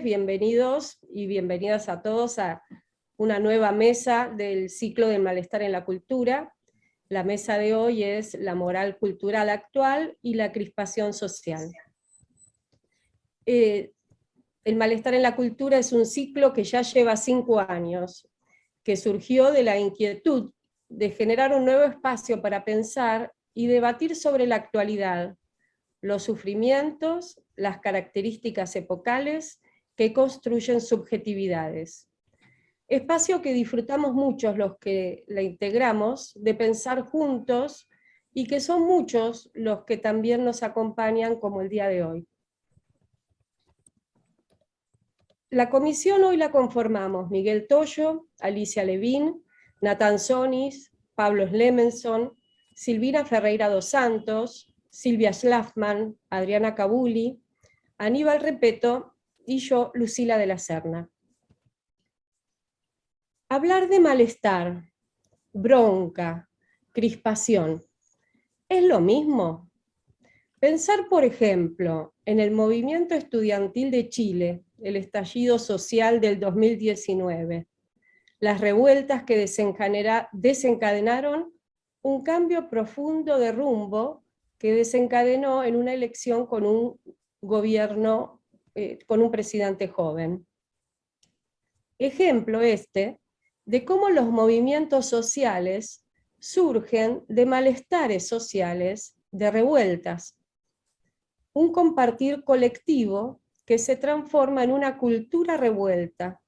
bienvenidos y bienvenidas a todos a una nueva mesa del ciclo del malestar en la cultura. La mesa de hoy es la moral cultural actual y la crispación social. El malestar en la cultura es un ciclo que ya lleva 5 años, que surgió de la inquietud de generar un nuevo espacio para pensar y debatir sobre la actualidad, los sufrimientos, las características epocales que construyen subjetividades. Espacio que disfrutamos muchos los que la integramos, de pensar juntos, y que son muchos los que también nos acompañan como el día de hoy. La comisión hoy la conformamos Miguel Toyo, Alicia Levín, Natán Sonis, Pablo Slemenson, Silvina Ferreira dos Santos, Silvia Schlafman, Adriana Cabuli, Aníbal Repeto y yo, Lucila de la Serna. Hablar de malestar, bronca, crispación, ¿es lo mismo? Pensar, por ejemplo, en el movimiento estudiantil de Chile, el estallido social del 2019, las revueltas que desencadenaron un cambio profundo de rumbo que desencadenó en una elección con un gobierno, con un presidente joven. Ejemplo este de cómo los movimientos sociales surgen de malestares sociales, de revueltas. Un compartir colectivo que se transforma en una cultura revuelta,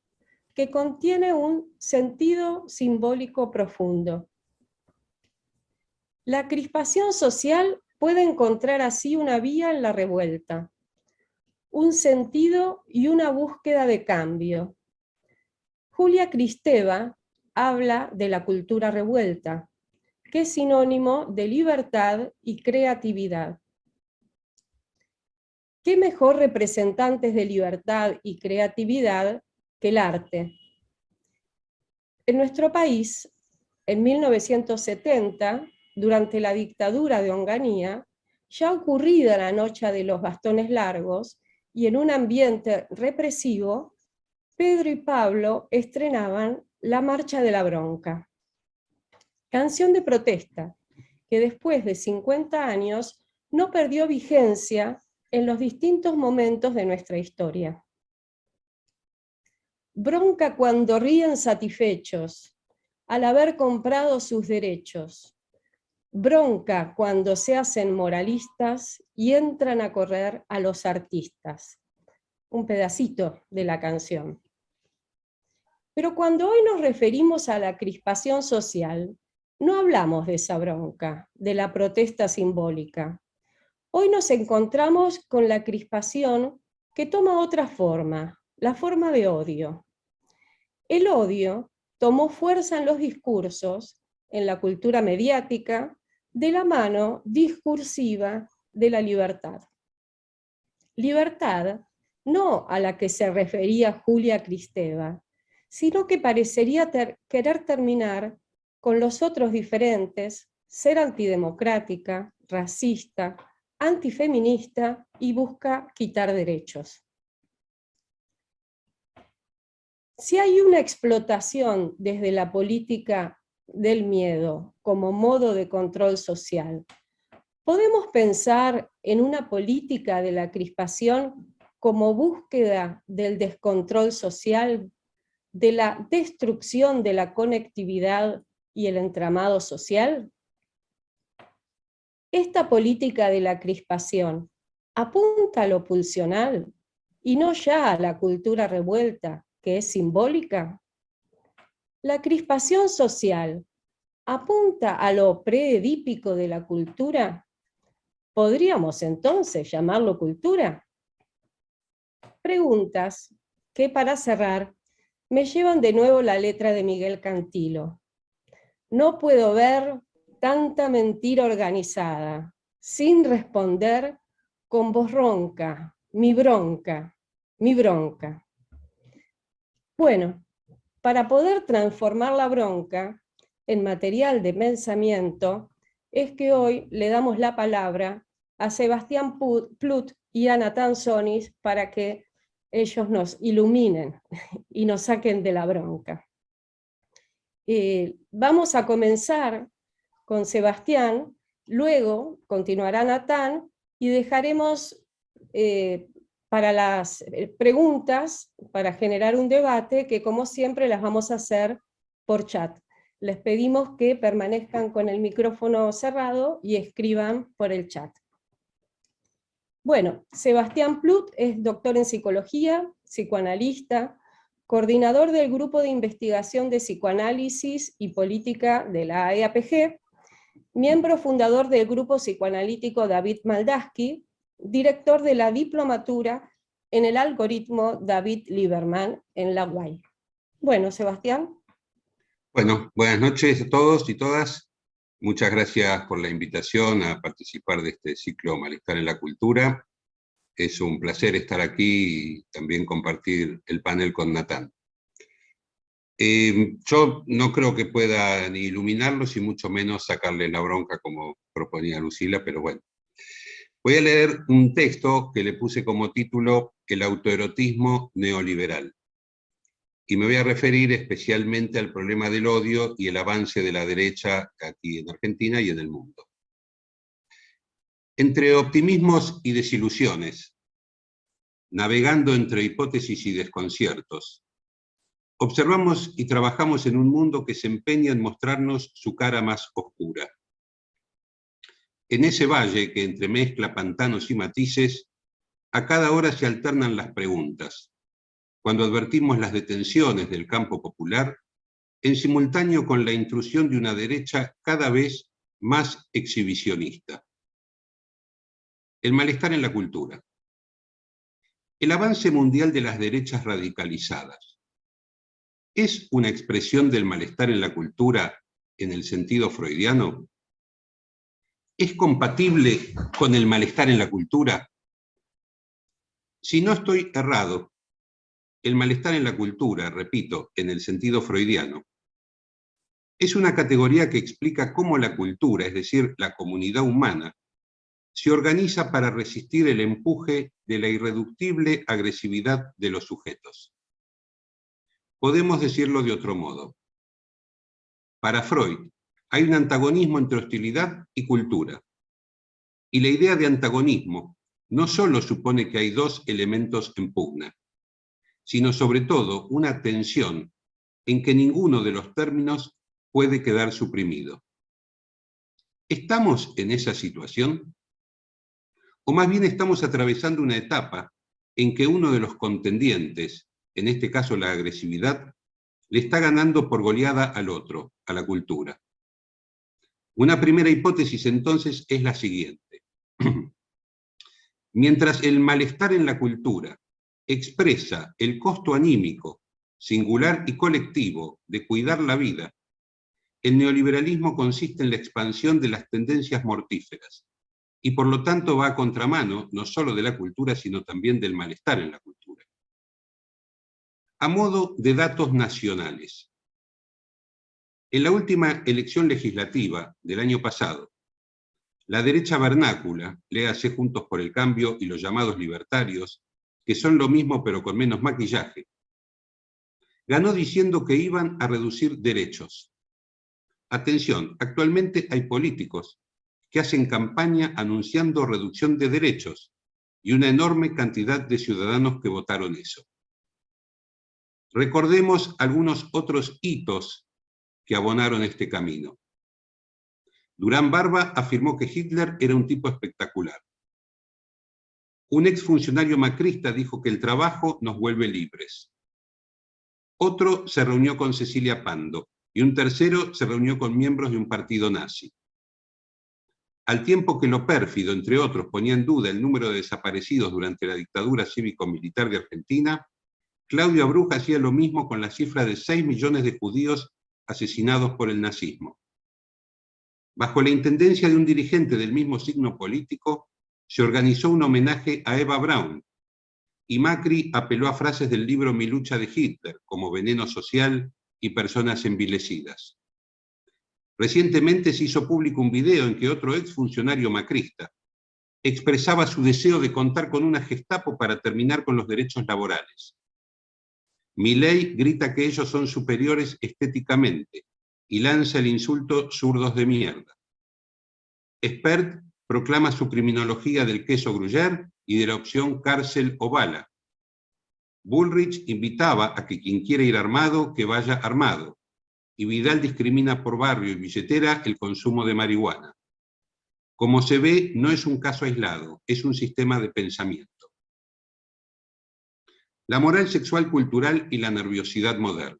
que contiene un sentido simbólico profundo. La crispación social puede encontrar así una vía en la revuelta, un sentido y una búsqueda de cambio. Julia Kristeva habla de la cultura revuelta, que es sinónimo de libertad y creatividad. ¿Qué mejor representantes de libertad y creatividad que el arte? En nuestro país, en 1970, durante la dictadura de Onganía, ya ocurrida la noche de los bastones largos y en un ambiente represivo, Pedro y Pablo estrenaban La Marcha de la Bronca, canción de protesta que después de 50 años no perdió vigencia en los distintos momentos de nuestra historia. Bronca cuando ríen satisfechos al haber comprado sus derechos. Bronca cuando se hacen moralistas y entran a correr a los artistas. Un pedacito de la canción. Pero cuando hoy nos referimos a la crispación social, no hablamos de esa bronca, de la protesta simbólica. Hoy nos encontramos con la crispación que toma otra forma, la forma de odio. El odio tomó fuerza en los discursos, en la cultura mediática, de la mano discursiva de la libertad. Libertad no a la que se refería Julia Kristeva, sino que parecería querer terminar con los otros diferentes, ser antidemocrática, racista, antifeminista y busca quitar derechos. Si hay una explotación desde la política del miedo como modo de control social, ¿podemos pensar en una política de la crispación como búsqueda del descontrol social, de la destrucción de la conectividad y el entramado social? Esta política de la crispación apunta a lo pulsional y no ya a la cultura revuelta, que es simbólica. La crispación social apunta a lo preedípico de la cultura. ¿Podríamos entonces llamarlo cultura? Preguntas que, para cerrar, me llevan de nuevo la letra de Miguel Cantilo. No puedo ver tanta mentira organizada, sin responder con voz ronca, mi bronca, mi bronca. Bueno, para poder transformar la bronca en material de pensamiento, es que hoy le damos la palabra a Sebastián Plut y a Natán Sonis para que ellos nos iluminen y nos saquen de la bronca. Vamos a comenzar con Sebastián, luego continuará Natán y dejaremos para las preguntas, para generar un debate, que como siempre las vamos a hacer por chat. Les pedimos que permanezcan con el micrófono cerrado y escriban por el chat. Bueno, Sebastián Plut es doctor en psicología, psicoanalista, coordinador del Grupo de Investigación de Psicoanálisis y Política de la EAPG, miembro fundador del Grupo Psicoanalítico David Maldaski, director de la diplomatura en el algoritmo David Lieberman en la UAI. Bueno, Sebastián. Bueno, buenas noches a todos y todas. Muchas gracias por la invitación a participar de este ciclo Malestar en la Cultura. Es un placer estar aquí y también compartir el panel con Natán. Yo no creo que pueda ni iluminarlos y mucho menos sacarles la bronca como proponía Lucila, pero bueno. Voy a leer un texto que le puse como título El autoerotismo neoliberal. Y me voy a referir especialmente al problema del odio y el avance de la derecha aquí en Argentina y en el mundo. Entre optimismos y desilusiones, navegando entre hipótesis y desconciertos, observamos y trabajamos en un mundo que se empeña en mostrarnos su cara más oscura. En ese valle que entremezcla pantanos y matices, a cada hora se alternan las preguntas. Cuando advertimos las detenciones del campo popular, en simultáneo con la intrusión de una derecha cada vez más exhibicionista. El malestar en la cultura. El avance mundial de las derechas radicalizadas. ¿Es una expresión del malestar en la cultura en el sentido freudiano? ¿Es compatible con el malestar en la cultura? Si no estoy errado, el malestar en la cultura, repito, en el sentido freudiano, es una categoría que explica cómo la cultura, es decir, la comunidad humana, se organiza para resistir el empuje de la irreductible agresividad de los sujetos. Podemos decirlo de otro modo. Para Freud, hay un antagonismo entre hostilidad y cultura. Y la idea de antagonismo no solo supone que hay dos elementos en pugna, sino sobre todo una tensión en que ninguno de los términos puede quedar suprimido. ¿Estamos en esa situación? O más bien estamos atravesando una etapa en que uno de los contendientes, en este caso la agresividad, le está ganando por goleada al otro, a la cultura. Una primera hipótesis entonces es la siguiente. Mientras el malestar en la cultura expresa el costo anímico, singular y colectivo de cuidar la vida, el neoliberalismo consiste en la expansión de las tendencias mortíferas y por lo tanto va a contramano no solo de la cultura, sino también del malestar en la cultura. A modo de datos nacionales. En la última elección legislativa del año pasado, la derecha vernácula, léase Juntos por el Cambio y los llamados libertarios, que son lo mismo pero con menos maquillaje, ganó diciendo que iban a reducir derechos. Atención, actualmente hay políticos que hacen campaña anunciando reducción de derechos y una enorme cantidad de ciudadanos que votaron eso. Recordemos algunos otros hitos que abonaron este camino. Durán Barba afirmó que Hitler era un tipo espectacular. Un exfuncionario macrista dijo que el trabajo nos vuelve libres. Otro se reunió con Cecilia Pando y un tercero se reunió con miembros de un partido nazi. Al tiempo que lo pérfido, entre otros, ponía en duda el número de desaparecidos durante la dictadura cívico-militar de Argentina, Claudio Abruja hacía lo mismo con la cifra de 6 millones de judíos asesinados por el nazismo. Bajo la intendencia de un dirigente del mismo signo político, se organizó un homenaje a Eva Braun, y Macri apeló a frases del libro Mi lucha de Hitler, como veneno social y personas envilecidas. Recientemente se hizo público un video en que otro exfuncionario macrista, expresaba su deseo de contar con una Gestapo para terminar con los derechos laborales. Milei grita que ellos son superiores estéticamente y lanza el insulto zurdos de mierda. Spert proclama su criminología del queso Gruyère y de la opción cárcel o bala. Bullrich invitaba a que quien quiera ir armado, que vaya armado. Y Vidal discrimina por barrio y billetera el consumo de marihuana. Como se ve, no es un caso aislado, es un sistema de pensamiento. La moral sexual cultural y la nerviosidad moderna.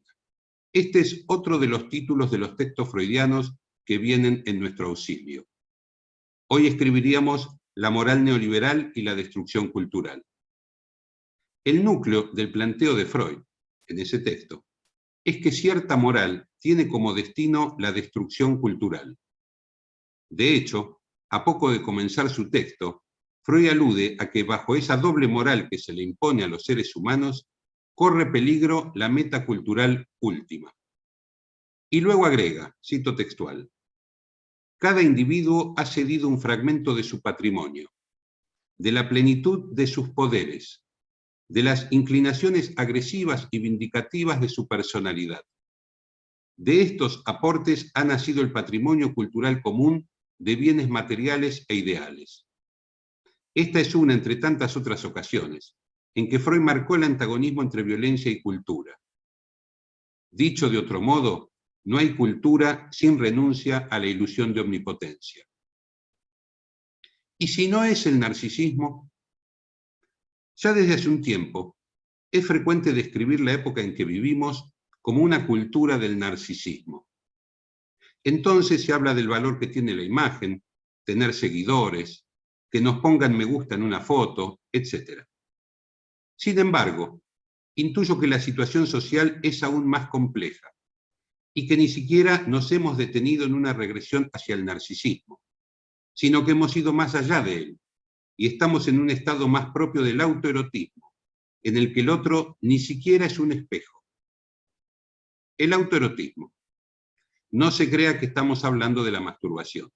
Este es otro de los títulos de los textos freudianos que vienen en nuestro auxilio. Hoy escribiríamos la moral neoliberal y la destrucción cultural. El núcleo del planteo de Freud, en ese texto, es que cierta moral tiene como destino la destrucción cultural. De hecho, a poco de comenzar su texto, Freud alude a que bajo esa doble moral que se le impone a los seres humanos, corre peligro la meta cultural última. Y luego agrega, cito textual, cada individuo ha cedido un fragmento de su patrimonio, de la plenitud de sus poderes, de las inclinaciones agresivas y vindicativas de su personalidad. De estos aportes ha nacido el patrimonio cultural común de bienes materiales e ideales. Esta es una entre tantas otras ocasiones en que Freud marcó el antagonismo entre violencia y cultura. Dicho de otro modo, no hay cultura sin renuncia a la ilusión de omnipotencia. ¿Y si no es el narcisismo? Ya desde hace un tiempo, es frecuente describir la época en que vivimos como una cultura del narcisismo. Entonces se habla del valor que tiene la imagen, tener seguidores, que nos pongan me gusta en una foto, etc. Sin embargo, intuyo que la situación social es aún más compleja y que ni siquiera nos hemos detenido en una regresión hacia el narcisismo, sino que hemos ido más allá de él y estamos en un estado más propio del autoerotismo, en el que el otro ni siquiera es un espejo. El autoerotismo. No se crea que estamos hablando de la masturbación.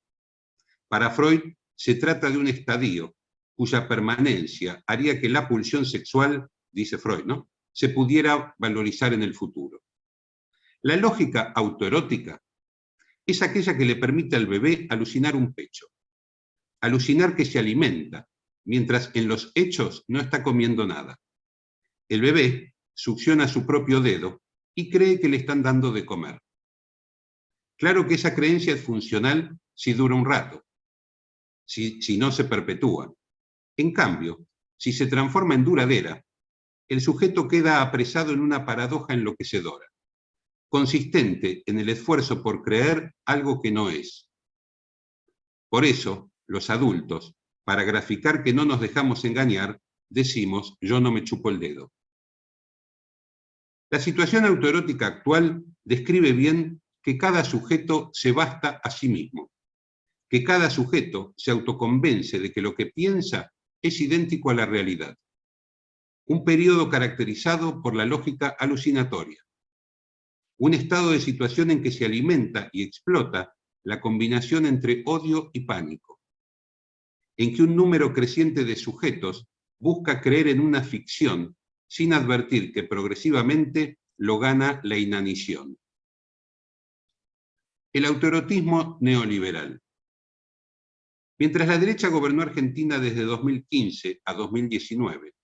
Para Freud, se trata de un estadio cuya permanencia haría que la pulsión sexual, dice Freud, ¿no?, se pudiera valorizar en el futuro. La lógica autoerótica es aquella que le permite al bebé alucinar un pecho, alucinar que se alimenta, mientras en los hechos no está comiendo nada. El bebé succiona su propio dedo y cree que le están dando de comer. Claro que esa creencia es funcional si dura un rato, si no se perpetúa. En cambio, si se transforma en duradera, el sujeto queda apresado en una paradoja enloquecedora, consistente en el esfuerzo por creer algo que no es. Por eso, los adultos, para graficar que no nos dejamos engañar, decimos, yo no me chupo el dedo. La situación autoerótica actual describe bien que cada sujeto se basta a sí mismo, que cada sujeto se autoconvence de que lo que piensa es idéntico a la realidad. Un periodo caracterizado por la lógica alucinatoria. Un estado de situación en que se alimenta y explota la combinación entre odio y pánico. En que un número creciente de sujetos busca creer en una ficción sin advertir que progresivamente lo gana la inanición. El autoerotismo neoliberal. Mientras la derecha gobernó Argentina desde 2015 a 2019,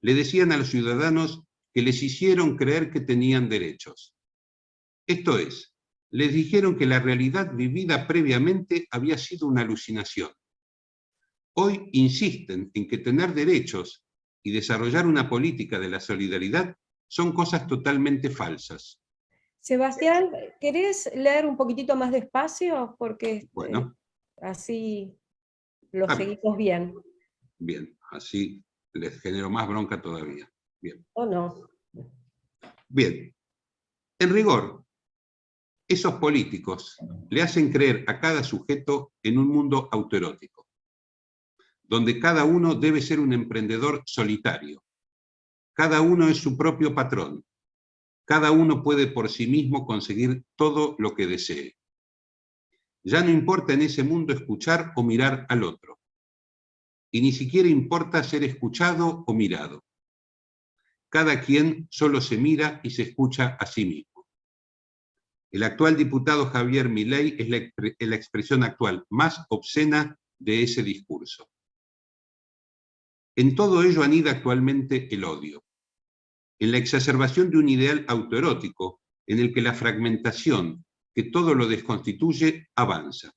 le decían a los ciudadanos que les hicieron creer que tenían derechos. Esto es, les dijeron que la realidad vivida previamente había sido una alucinación. Hoy insisten en que tener derechos y desarrollar una política de la solidaridad son cosas totalmente falsas. Sebastián, ¿querés leer un poquitito más despacio? Porque Bueno, así lo seguimos bien. Bien, así les genero más bronca todavía. Bien. ¿O no? Bien. En rigor, esos políticos le hacen creer a cada sujeto en un mundo autoerótico, donde cada uno debe ser un emprendedor solitario. Cada uno es su propio patrón. Cada uno puede por sí mismo conseguir todo lo que desee. Ya no importa en ese mundo escuchar o mirar al otro. y ni siquiera importa ser escuchado o mirado. Cada quien solo se mira y se escucha a sí mismo. El actual diputado Javier Milei es la expresión actual más obscena de ese discurso. En todo ello anida actualmente el odio, en la exacerbación de un ideal autoerótico en el que la fragmentación, que todo lo desconstituye, avanza.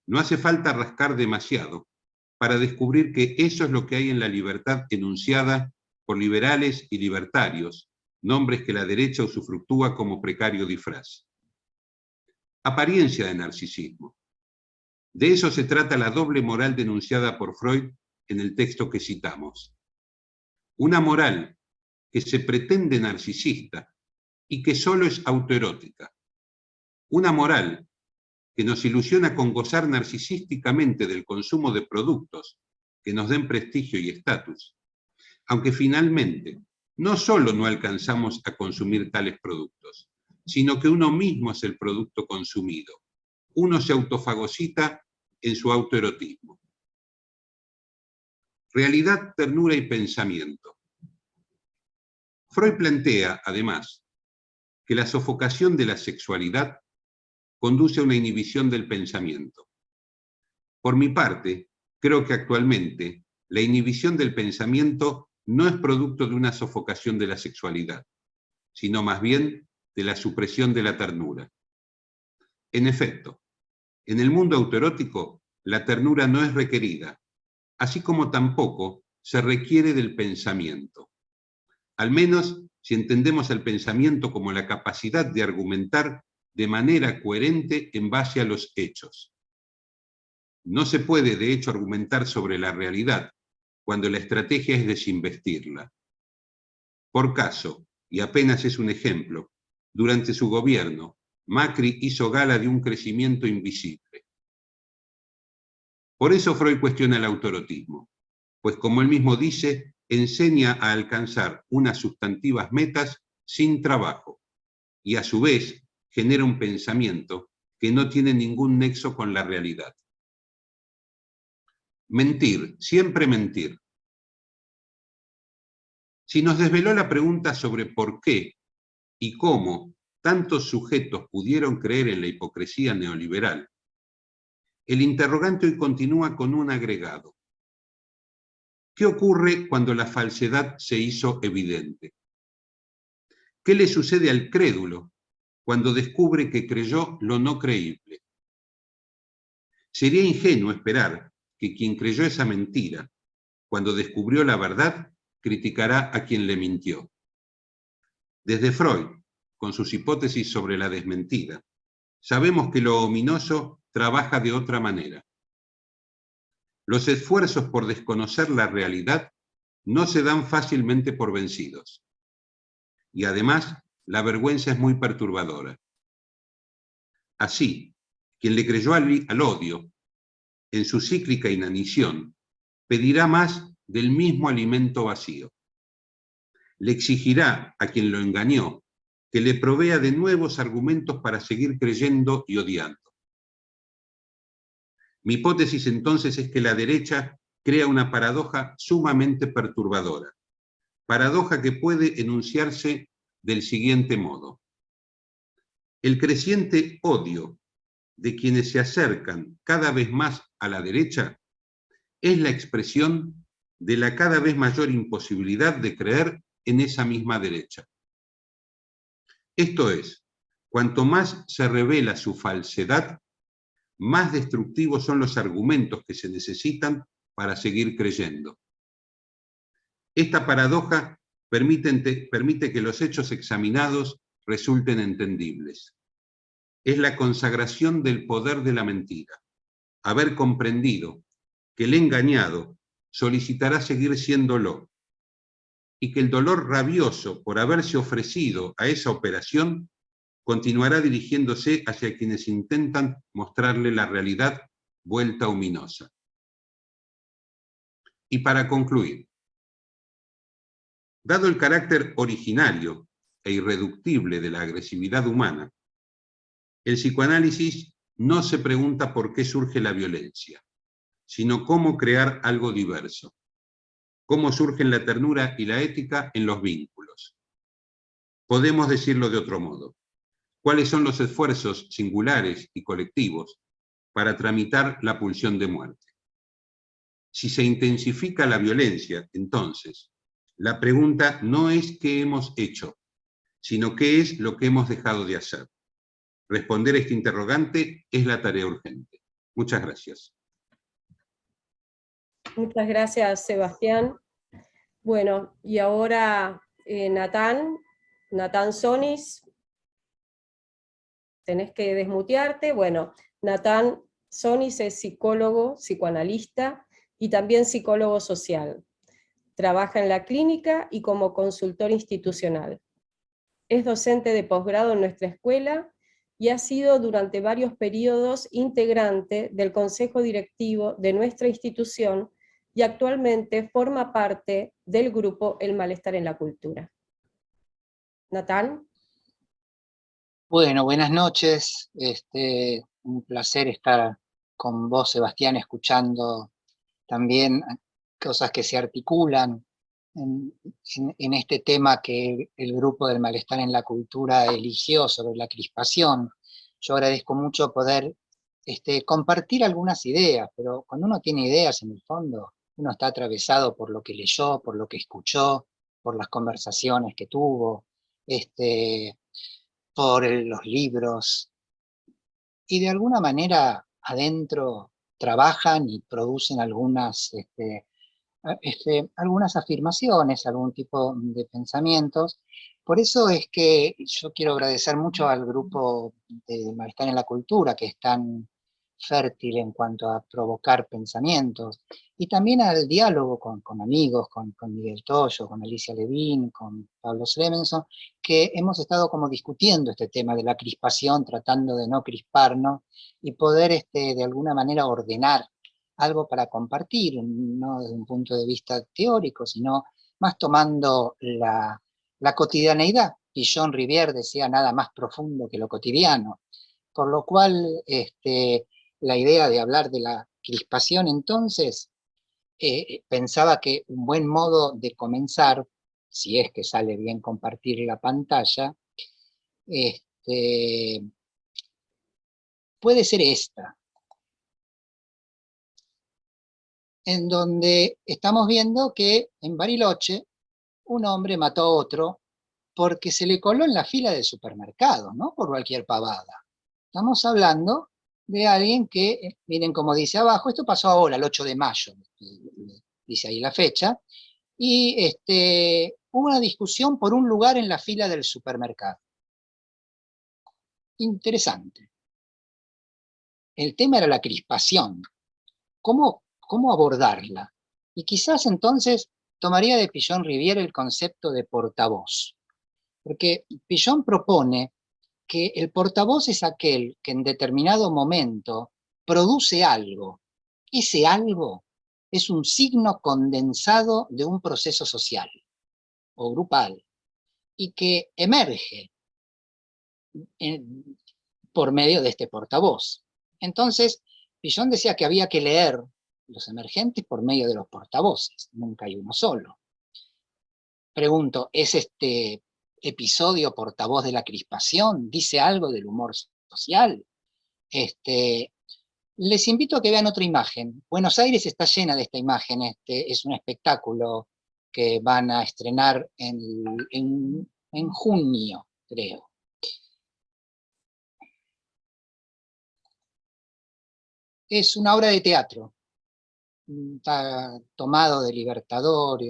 No hace falta rascar demasiado para descubrir que eso es lo que hay en la libertad enunciada por liberales y libertarios, nombres que la derecha usufructúa como precario disfraz. Apariencia de narcisismo. De eso se trata la doble moral denunciada por Freud en el texto que citamos. Una moral que se pretende narcisista y que solo es autoerótica. Una moral que nos ilusiona con gozar narcisísticamente del consumo de productos que nos den prestigio y estatus, aunque finalmente no solo no alcanzamos a consumir tales productos, sino que uno mismo es el producto consumido. Uno se autofagocita en su autoerotismo. Realidad, ternura y pensamiento. Freud plantea, además, que la sofocación de la sexualidad conduce a una inhibición del pensamiento. Por mi parte, creo que actualmente la inhibición del pensamiento no es producto de una sofocación de la sexualidad, sino más bien de la supresión de la ternura. En efecto, en el mundo autoerótico, la ternura no es requerida, así como tampoco se requiere del pensamiento. Al menos si entendemos el pensamiento como la capacidad de argumentar de manera coherente en base a los hechos. No se puede, de hecho, argumentar sobre la realidad cuando la estrategia es desinvestirla. Por caso, y apenas es un ejemplo, durante su gobierno, Macri hizo gala de un crecimiento invisible. Por eso Freud cuestiona el autoerotismo, pues como él mismo dice, enseña a alcanzar unas sustantivas metas sin trabajo, y a su vez genera un pensamiento que no tiene ningún nexo con la realidad. Mentir, siempre mentir. Si nos desveló la pregunta sobre por qué y cómo tantos sujetos pudieron creer en la hipocresía neoliberal, el interrogante hoy continúa con un agregado. ¿Qué ocurre cuando la falsedad se hizo evidente? ¿Qué le sucede al crédulo cuando descubre que creyó lo no creíble? Sería ingenuo esperar que quien creyó esa mentira, cuando descubrió la verdad, criticará a quien le mintió. Desde Freud, con sus hipótesis sobre la desmentida, sabemos que lo ominoso trabaja de otra manera. Los esfuerzos por desconocer la realidad no se dan fácilmente por vencidos. Y además, la vergüenza es muy perturbadora. Así, quien le creyó al odio, en su cíclica inanición, pedirá más del mismo alimento vacío. Le exigirá a quien lo engañó que le provea de nuevos argumentos para seguir creyendo y odiando. Mi hipótesis entonces es que la derecha crea una paradoja sumamente perturbadora. Paradoja que puede enunciarse del siguiente modo. El creciente odio de quienes se acercan cada vez más a la derecha es la expresión de la cada vez mayor imposibilidad de creer en esa misma derecha. Esto es, cuanto más se revela su falsedad, más destructivos son los argumentos que se necesitan para seguir creyendo. Esta paradoja permite que los hechos examinados resulten entendibles. Es la consagración del poder de la mentira, haber comprendido que el engañado solicitará seguir siéndolo, y que el dolor rabioso por haberse ofrecido a esa operación continuará dirigiéndose hacia quienes intentan mostrarle la realidad vuelta ominosa. Y para concluir, dado el carácter originario e irreductible de la agresividad humana, el psicoanálisis no se pregunta por qué surge la violencia, sino cómo crear algo diverso. Cómo surgen la ternura y la ética en los vínculos. Podemos decirlo de otro modo. ¿Cuáles son los esfuerzos singulares y colectivos para tramitar la pulsión de muerte? Si se intensifica la violencia, entonces, la pregunta no es qué hemos hecho, sino qué es lo que hemos dejado de hacer. Responder a este interrogante es la tarea urgente. Muchas gracias. Muchas gracias, Sebastián. Bueno, y ahora Natán Sonis, tenés que desmutearte. Bueno, Natán Sonis es psicólogo, psicoanalista y también psicólogo social. Trabaja en la clínica y como consultor institucional. Es docente de posgrado en nuestra escuela y ha sido durante varios periodos integrante del consejo directivo de nuestra institución y actualmente forma parte del grupo El Malestar en la Cultura. Natán. Bueno, buenas noches. Un placer estar con vos, Sebastián, escuchando también cosas que se articulan en este tema que el grupo del Malestar en la Cultura eligió sobre la crispación. Yo agradezco mucho poder compartir algunas ideas, pero cuando uno tiene ideas, en el fondo, uno está atravesado por lo que leyó, por lo que escuchó, por las conversaciones que tuvo, por los libros, y de alguna manera adentro trabajan y producen algunas afirmaciones, algún tipo de pensamientos. Por eso es que yo quiero agradecer mucho al grupo de Malestar en la Cultura, que es tan fértil en cuanto a provocar pensamientos, y también al diálogo con amigos, con Miguel Toyo, con Alicia Levin, con Pablo Slemenson, que hemos estado como discutiendo este tema de la crispación, tratando de no crisparnos y poder de alguna manera ordenar algo para compartir, no desde un punto de vista teórico, sino más tomando la cotidianeidad. Y John Rivière decía nada más profundo que lo cotidiano, por lo cual la idea de hablar de la crispación entonces, pensaba que un buen modo de comenzar, si es que sale bien compartir la pantalla, puede ser esta, en donde estamos viendo que en Bariloche un hombre mató a otro porque se le coló en la fila del supermercado, no por cualquier pavada. Estamos hablando de alguien que, miren como dice abajo, esto pasó ahora, el 8 de mayo, dice ahí la fecha, y hubo una discusión por un lugar en la fila del supermercado. Interesante. El tema era la crispación. ¿Cómo abordarla? Y quizás entonces tomaría de Pillon Rivière el concepto de portavoz. Porque Pillon propone que el portavoz es aquel que en determinado momento produce algo. Ese algo es un signo condensado de un proceso social o grupal y que emerge por medio de este portavoz. Entonces, Pillon decía que había que leer los emergentes por medio de los portavoces, nunca hay uno solo. Pregunto, ¿es este episodio portavoz de la crispación? ¿Dice algo del humor social? Les invito a que vean otra imagen. Buenos Aires está llena de esta imagen. Es un espectáculo que van a estrenar en junio, creo. Es una obra de teatro. Está tomado de Libertador.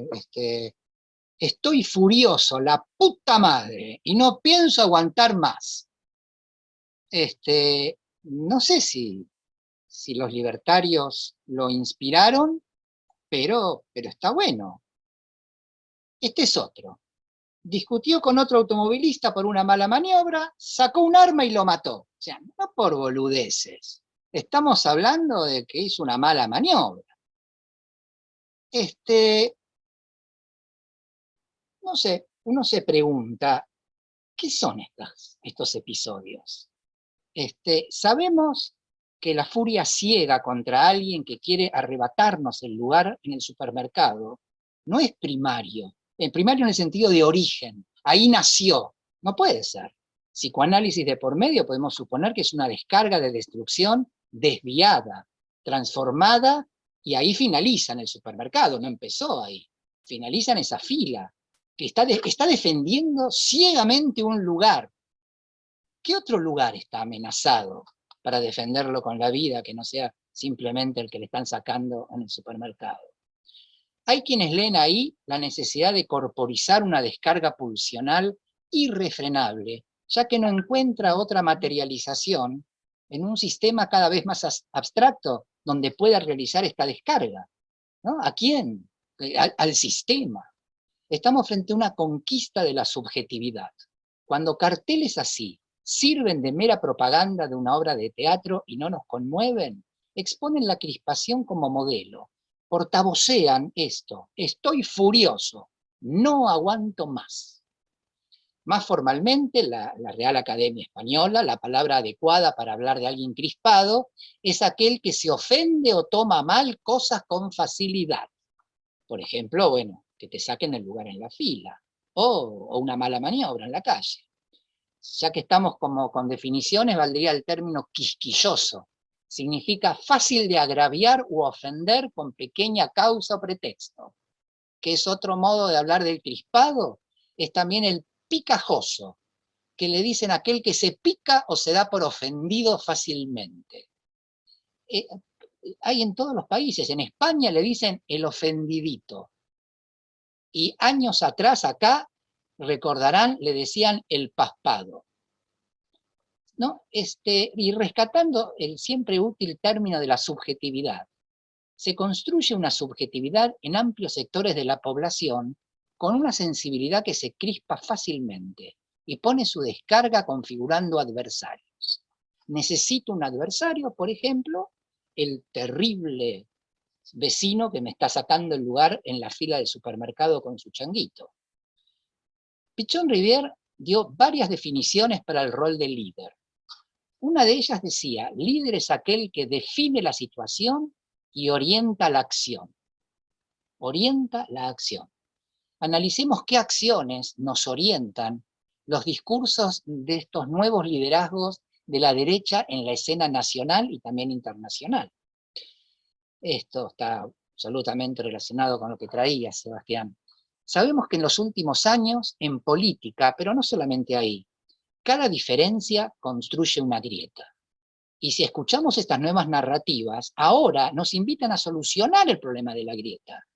Estoy furioso, la puta madre, y no pienso aguantar más. No sé si los libertarios lo inspiraron, pero está bueno. Este es otro. Discutió con otro automovilista por una mala maniobra, sacó un arma y lo mató. O sea, no por boludeces. Estamos hablando de que hizo una mala maniobra. No sé, uno se pregunta, ¿qué son estos episodios? Sabemos que la furia ciega contra alguien que quiere arrebatarnos el lugar en el supermercado no es primario. Primario en el sentido de origen. Ahí nació. No puede ser. Psicoanálisis de por medio podemos suponer que es una descarga de destrucción desviada, transformada, y ahí finaliza en el supermercado, no empezó ahí. Finaliza en esa fila, que está defendiendo ciegamente un lugar. ¿Qué otro lugar está amenazado para defenderlo con la vida, que no sea simplemente el que le están sacando en el supermercado? Hay quienes leen ahí la necesidad de corporizar una descarga pulsional irrefrenable, ya que no encuentra otra materialización en un sistema cada vez más abstracto donde pueda realizar esta descarga, ¿no? ¿A quién? Al sistema. Estamos frente a una conquista de la subjetividad. Cuando carteles así sirven de mera propaganda de una obra de teatro y no nos conmueven, exponen la crispación como modelo, portavocean esto: estoy furioso, no aguanto más. Más formalmente, la Real Academia Española, la palabra adecuada para hablar de alguien crispado es aquel que se ofende o toma mal cosas con facilidad. Por ejemplo, bueno, que te saquen el lugar en la fila, o una mala maniobra en la calle. Ya que estamos como con definiciones, valdría el término quisquilloso. Significa fácil de agraviar u ofender con pequeña causa o pretexto. ¿Qué es otro modo de hablar del crispado? Es también el picajoso, que le dicen a aquel que se pica o se da por ofendido fácilmente. Hay en todos los países. En España le dicen el ofendidito. Y años atrás acá, recordarán, le decían el paspado. ¿No? Y rescatando el siempre útil término de la subjetividad, se construye una subjetividad en amplios sectores de la población con una sensibilidad que se crispa fácilmente y pone su descarga configurando adversarios. Necesito un adversario, por ejemplo, el terrible vecino que me está sacando el lugar en la fila del supermercado con su changuito. Pichon Rivière dio varias definiciones para el rol de líder. Una de ellas decía: líder es aquel que define la situación y orienta la acción. Orienta la acción. Analicemos qué acciones nos orientan los discursos de estos nuevos liderazgos de la derecha en la escena nacional y también internacional. Esto está absolutamente relacionado con lo que traía Sebastián. Sabemos que en los últimos años, en política, pero no solamente ahí, cada diferencia construye una grieta. Y si escuchamos estas nuevas narrativas, ahora nos invitan a solucionar el problema de la grieta,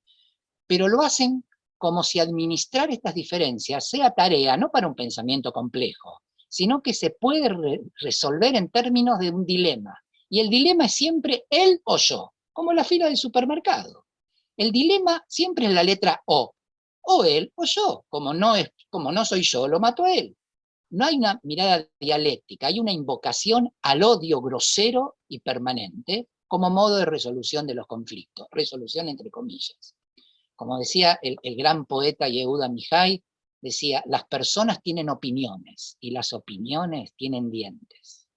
pero lo hacen como si administrar estas diferencias sea tarea no para un pensamiento complejo, sino que se puede resolver en términos de un dilema. Y el dilema es siempre él o yo, como la fila del supermercado. El dilema siempre es la letra O él o yo. Como no soy yo, lo mato a él. No hay una mirada dialéctica, hay una invocación al odio grosero y permanente como modo de resolución de los conflictos, resolución entre comillas. Como decía el gran poeta Yehuda Mihai, decía: las personas tienen opiniones y las opiniones tienen dientes.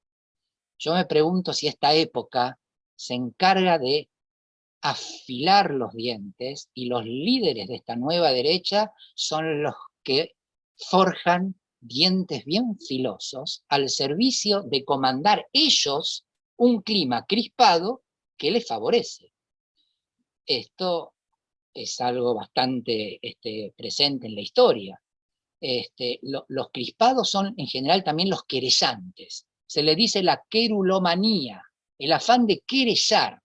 Yo me pregunto si esta época se encarga de afilar los dientes y los líderes de esta nueva derecha son los que forjan dientes bien filosos al servicio de comandar ellos un clima crispado que les favorece. Esto es algo bastante presente en la historia. Los crispados son en general también los querellantes. Se le dice la querulomanía, el afán de querellar.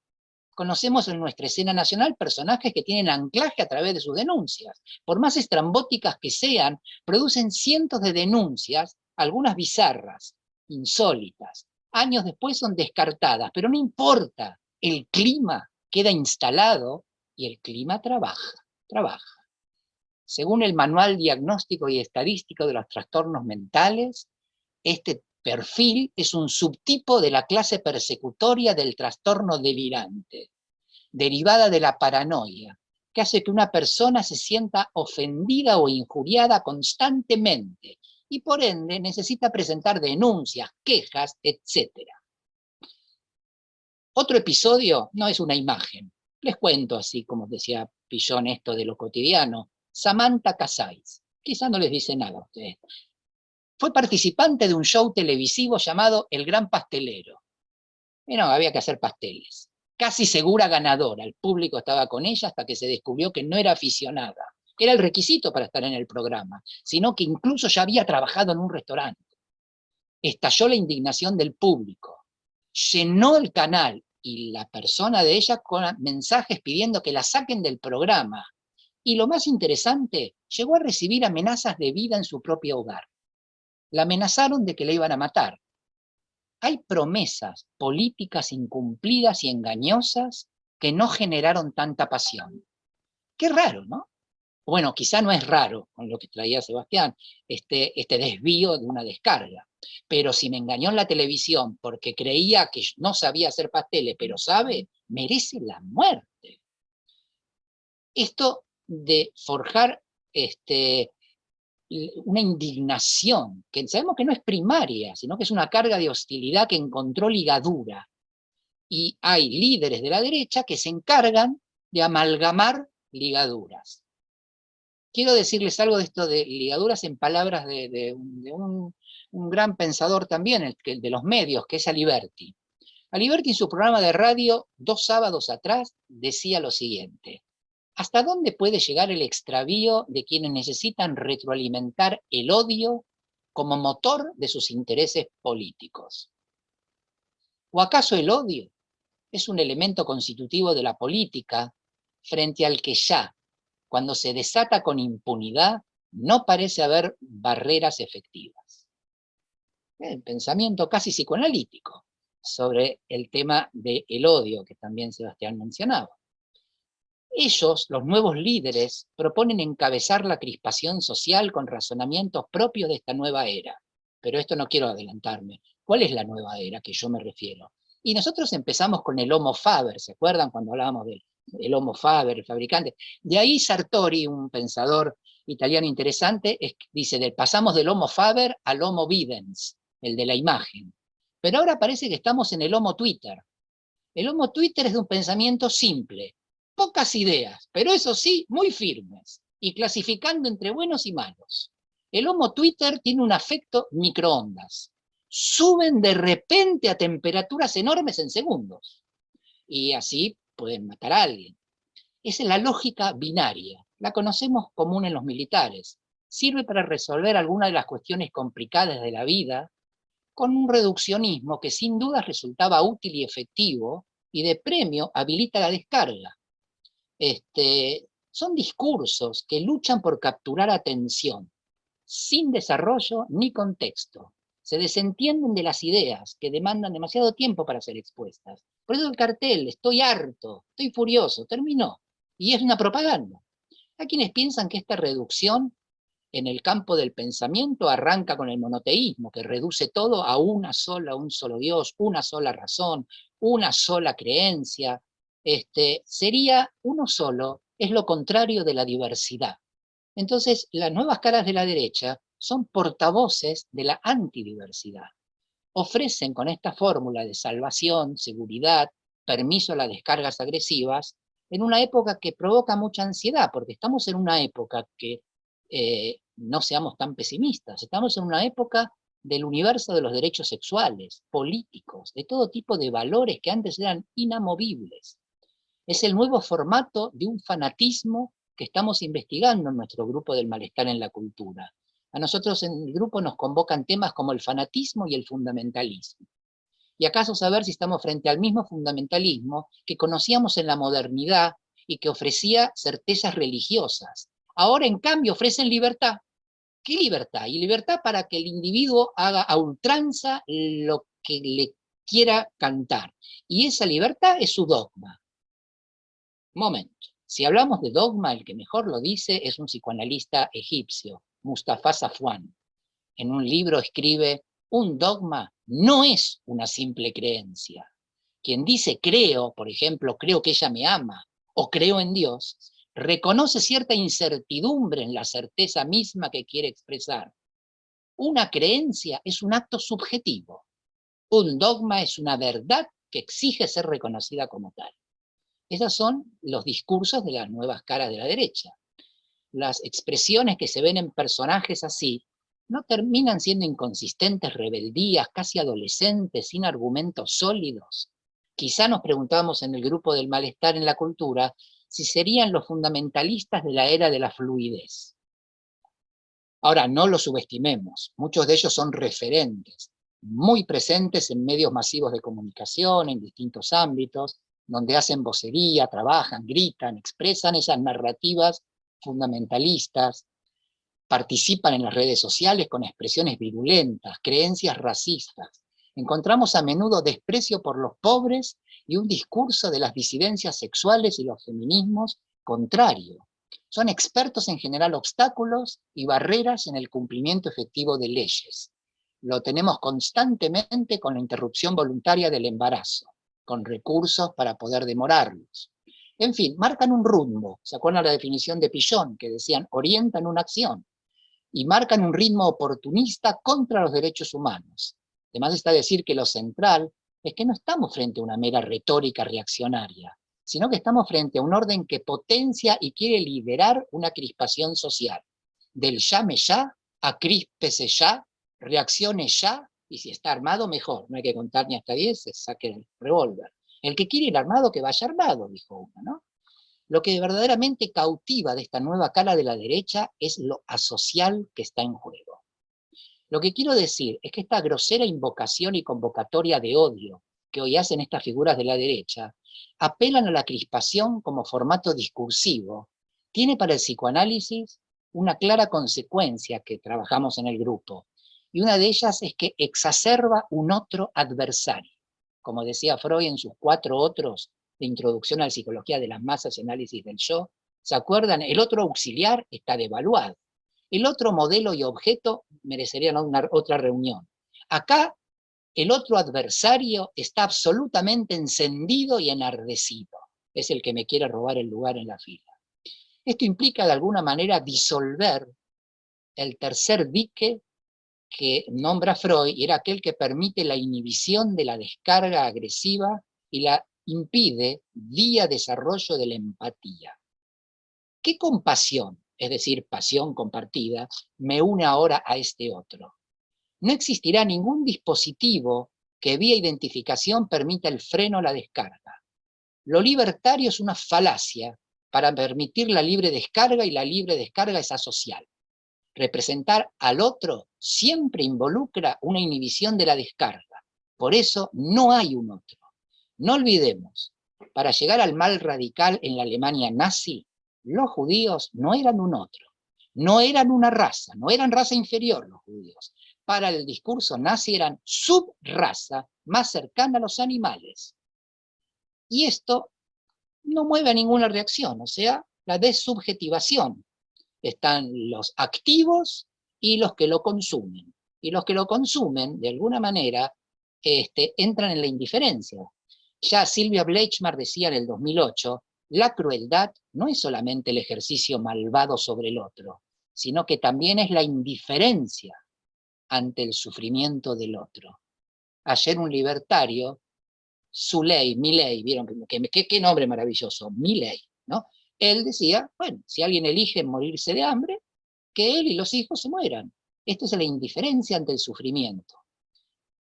Conocemos en nuestra escena nacional personajes que tienen anclaje a través de sus denuncias. Por más estrambóticas que sean, producen cientos de denuncias, algunas bizarras, insólitas. Años después son descartadas, pero no importa, el clima queda instalado y el clima trabaja. Según el Manual Diagnóstico y Estadístico de los Trastornos Mentales, este perfil es un subtipo de la clase persecutoria del trastorno delirante, derivada de la paranoia, que hace que una persona se sienta ofendida o injuriada constantemente y por ende necesita presentar denuncias, quejas, etc. Otro episodio no es una imagen. Les cuento así, como decía Pillon, esto de lo cotidiano. Samantha Casais, quizá no les dice nada a ustedes. Fue participante de un show televisivo llamado El Gran Pastelero. Y no, había que hacer pasteles. Casi segura ganadora, el público estaba con ella hasta que se descubrió que no era aficionada, que era el requisito para estar en el programa, sino que incluso ya había trabajado en un restaurante. Estalló la indignación del público, llenó el canal y la persona de ella con mensajes pidiendo que la saquen del programa. Y lo más interesante, llegó a recibir amenazas de vida en su propio hogar. La amenazaron de que la iban a matar. Hay promesas políticas incumplidas y engañosas que no generaron tanta pasión. Qué raro, ¿no? Bueno, quizá no es raro con lo que traía Sebastián, este desvío de una descarga. Pero si me engañó en la televisión porque creía que no sabía hacer pasteles, pero sabe, merece la muerte. Esto de forjar una indignación, que sabemos que no es primaria, sino que es una carga de hostilidad que encontró ligadura. Y hay líderes de la derecha que se encargan de amalgamar ligaduras. Quiero decirles algo de esto de ligaduras en palabras de un gran pensador también, el de los medios, que es Aliberti. Aliberti en su programa de radio, 2 sábados atrás, decía lo siguiente: ¿hasta dónde puede llegar el extravío de quienes necesitan retroalimentar el odio como motor de sus intereses políticos? ¿O acaso el odio es un elemento constitutivo de la política frente al que ya, cuando se desata con impunidad, no parece haber barreras efectivas? Pensamiento casi psicoanalítico sobre el tema del odio que también Sebastián mencionaba. Ellos, los nuevos líderes, proponen encabezar la crispación social con razonamientos propios de esta nueva era. Pero esto no quiero adelantarme. ¿Cuál es la nueva era que yo me refiero? Y nosotros empezamos con el Homo Faber, ¿se acuerdan cuando hablábamos del Homo Faber, el fabricante? De ahí Sartori, un pensador italiano interesante, dice, pasamos del Homo Faber al Homo Videns, el de la imagen. Pero ahora parece que estamos en el Homo Twitter. El Homo Twitter es de un pensamiento simple, pocas ideas, pero eso sí, muy firmes, y clasificando entre buenos y malos. El Homo Twitter tiene un afecto microondas. Suben de repente a temperaturas enormes en segundos. Y así pueden matar a alguien. Esa es la lógica binaria. La conocemos común en los militares. Sirve para resolver algunas de las cuestiones complicadas de la vida con un reduccionismo que sin duda resultaba útil y efectivo y de premio habilita la descarga. Son discursos que luchan por capturar atención, sin desarrollo ni contexto. Se desentienden de las ideas que demandan demasiado tiempo para ser expuestas. Por eso el cartel, estoy harto, estoy furioso, terminó. Y es una propaganda. Hay quienes piensan que esta reducción en el campo del pensamiento arranca con el monoteísmo, que reduce todo a un solo Dios, una sola razón, una sola creencia. Sería uno solo, es lo contrario de la diversidad. Entonces, las nuevas caras de la derecha son portavoces de la antidiversidad. Ofrecen con esta fórmula de salvación, seguridad, permiso a las descargas agresivas, en una época que provoca mucha ansiedad, porque estamos en una época que, no seamos tan pesimistas, estamos en una época del universo de los derechos sexuales, políticos, de todo tipo de valores que antes eran inamovibles. Es el nuevo formato de un fanatismo que estamos investigando en nuestro grupo del malestar en la cultura. A nosotros en el grupo nos convocan temas como el fanatismo y el fundamentalismo. Y acaso saber si estamos frente al mismo fundamentalismo que conocíamos en la modernidad y que ofrecía certezas religiosas. Ahora, en cambio, ofrecen libertad. ¿Qué libertad? Y libertad para que el individuo haga a ultranza lo que le quiera cantar. Y esa libertad es su dogma. Momento. Si hablamos de dogma, el que mejor lo dice es un psicoanalista egipcio, Mustafa Safwan. En un libro escribe: un dogma no es una simple creencia. Quien dice creo, por ejemplo, creo que ella me ama, o creo en Dios, reconoce cierta incertidumbre en la certeza misma que quiere expresar. Una creencia es un acto subjetivo. Un dogma es una verdad que exige ser reconocida como tal. Esos son los discursos de las nuevas caras de la derecha. Las expresiones que se ven en personajes así no terminan siendo inconsistentes, rebeldías, casi adolescentes, sin argumentos sólidos. Quizá nos preguntábamos en el grupo del malestar en la cultura si serían los fundamentalistas de la era de la fluidez. Ahora, no los subestimemos, muchos de ellos son referentes, muy presentes en medios masivos de comunicación, en distintos ámbitos, donde hacen vocería, trabajan, gritan, expresan esas narrativas fundamentalistas, participan en las redes sociales con expresiones virulentas, creencias racistas. Encontramos a menudo desprecio por los pobres y un discurso de las disidencias sexuales y los feminismos contrario. Son expertos en generar obstáculos y barreras en el cumplimiento efectivo de leyes. Lo tenemos constantemente con la interrupción voluntaria del embarazo, con recursos para poder demorarlos. En fin, marcan un rumbo. ¿Se acuerdan la definición de Pillon, que decían orientan una acción? Y marcan un ritmo oportunista contra los derechos humanos. Además está decir que lo central es que no estamos frente a una mera retórica reaccionaria, sino que estamos frente a un orden que potencia y quiere liderar una crispación social. Del llame ya a críspese ya, reaccione ya, y si está armado, mejor. No hay que contar ni hasta 10, se saque el revólver. El que quiere ir armado, que vaya armado, dijo uno, ¿no? Lo que verdaderamente cautiva de esta nueva cara de la derecha es lo asocial que está en juego. Lo que quiero decir es que esta grosera invocación y convocatoria de odio que hoy hacen estas figuras de la derecha apelan a la crispación como formato discursivo. Tiene para el psicoanálisis una clara consecuencia que trabajamos en el grupo, y una de ellas es que exacerba un otro adversario. Como decía Freud en sus 4 otros de Introducción a la Psicología de las Masas y Análisis del Yo, ¿se acuerdan? El otro auxiliar está devaluado. El otro modelo y objeto merecerían otra reunión. Acá el otro adversario está absolutamente encendido y enardecido. Es el que me quiere robar el lugar en la fila. Esto implica de alguna manera disolver el tercer dique que nombra Freud, y era aquel que permite la inhibición de la descarga agresiva y la impide vía desarrollo de la empatía. ¿Qué compasión, es decir, pasión compartida, me une ahora a este otro? No existirá ningún dispositivo que vía identificación permita el freno a la descarga. Lo libertario es una falacia para permitir la libre descarga, y la libre descarga es asocial. Representar al otro siempre involucra una inhibición de la descarga. Por eso no hay un otro. No olvidemos, para llegar al mal radical en la Alemania nazi, los judíos no eran un otro, no eran una raza, no eran raza inferior los judíos. Para el discurso nazi eran subraza más cercana a los animales. Y esto no mueve a ninguna reacción, o sea, la desubjetivación. Están los activos y los que lo consumen. Y los que lo consumen, de alguna manera, entran en la indiferencia. Ya Silvia Bleichmar decía en el 2008, la crueldad no es solamente el ejercicio malvado sobre el otro, sino que también es la indiferencia ante el sufrimiento del otro. Ayer un libertario, Milley, ¿vieron qué nombre maravilloso? Milley, ¿no? Él decía, bueno, si alguien elige morirse de hambre, que él y los hijos se mueran. Esto es la indiferencia ante el sufrimiento.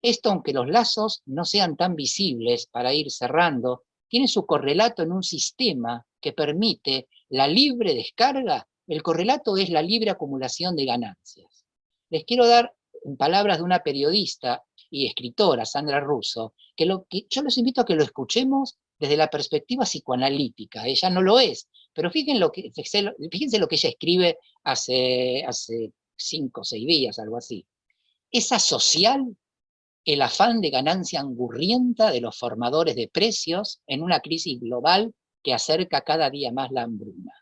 Esto, aunque los lazos no sean tan visibles, para ir cerrando, tiene su correlato en un sistema que permite la libre descarga. El correlato es la libre acumulación de ganancias. Les quiero dar, en palabras de una periodista y escritora, Sandra Russo, que yo los invito a que lo escuchemos desde la perspectiva psicoanalítica. Ella no lo es, pero fíjense lo que ella escribe hace 5 o 6 días, algo así. Es asocial el afán de ganancia angurrienta de los formadores de precios en una crisis global que acerca cada día más la hambruna.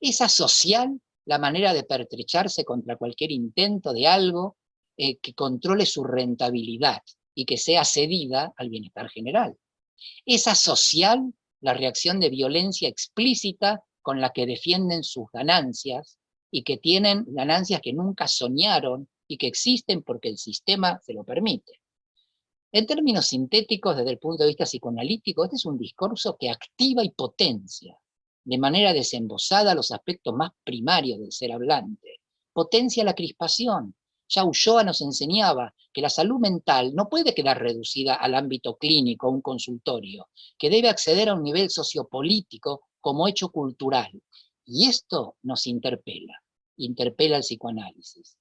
Es asocial la manera de pertrecharse contra cualquier intento de algo que controle su rentabilidad y que sea cedida al bienestar general. Es asocial la reacción de violencia explícita con la que defienden sus ganancias, y que tienen ganancias que nunca soñaron y que existen porque el sistema se lo permite. En términos sintéticos, desde el punto de vista psicoanalítico, este es un discurso que activa y potencia de manera desembosada los aspectos más primarios del ser hablante. Potencia la crispación. Ya Ulloa nos enseñaba que la salud mental no puede quedar reducida al ámbito clínico, a un consultorio, que debe acceder a un nivel sociopolítico como hecho cultural. Y esto nos interpela al psicoanálisis.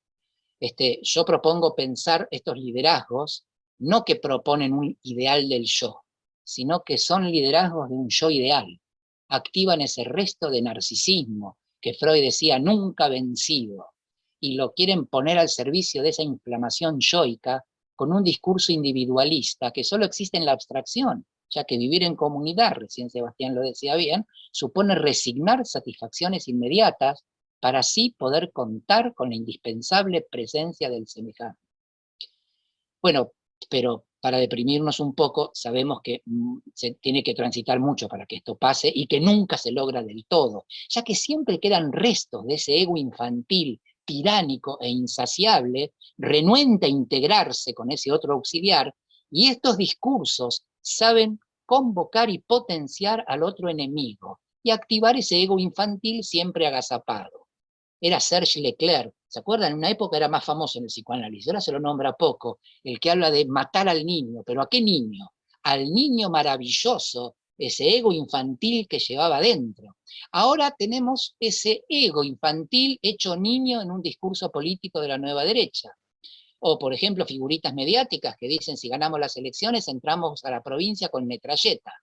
Yo propongo pensar estos liderazgos no que proponen un ideal del yo, sino que son liderazgos de un yo ideal. Activan ese resto de narcisismo que Freud decía nunca vencido, y lo quieren poner al servicio de esa inflamación yoica con un discurso individualista que solo existe en la abstracción, ya que vivir en comunidad, recién Sebastián lo decía bien, supone resignar satisfacciones inmediatas para así poder contar con la indispensable presencia del semejante. Bueno, pero para deprimirnos un poco, sabemos que se tiene que transitar mucho para que esto pase y que nunca se logra del todo, ya que siempre quedan restos de ese ego infantil, tiránico e insaciable, renuente a integrarse con ese otro auxiliar, y estos discursos saben convocar y potenciar al otro enemigo y activar ese ego infantil siempre agazapado. Era Serge Leclerc, ¿se acuerdan? En una época era más famoso en el psicoanálisis, ahora se lo nombra poco, el que habla de matar al niño, pero ¿a qué niño? Al niño maravilloso, ese ego infantil que llevaba dentro. Ahora tenemos ese ego infantil hecho niño en un discurso político de la nueva derecha. O, por ejemplo, figuritas mediáticas que dicen si ganamos las elecciones entramos a la provincia con metralleta.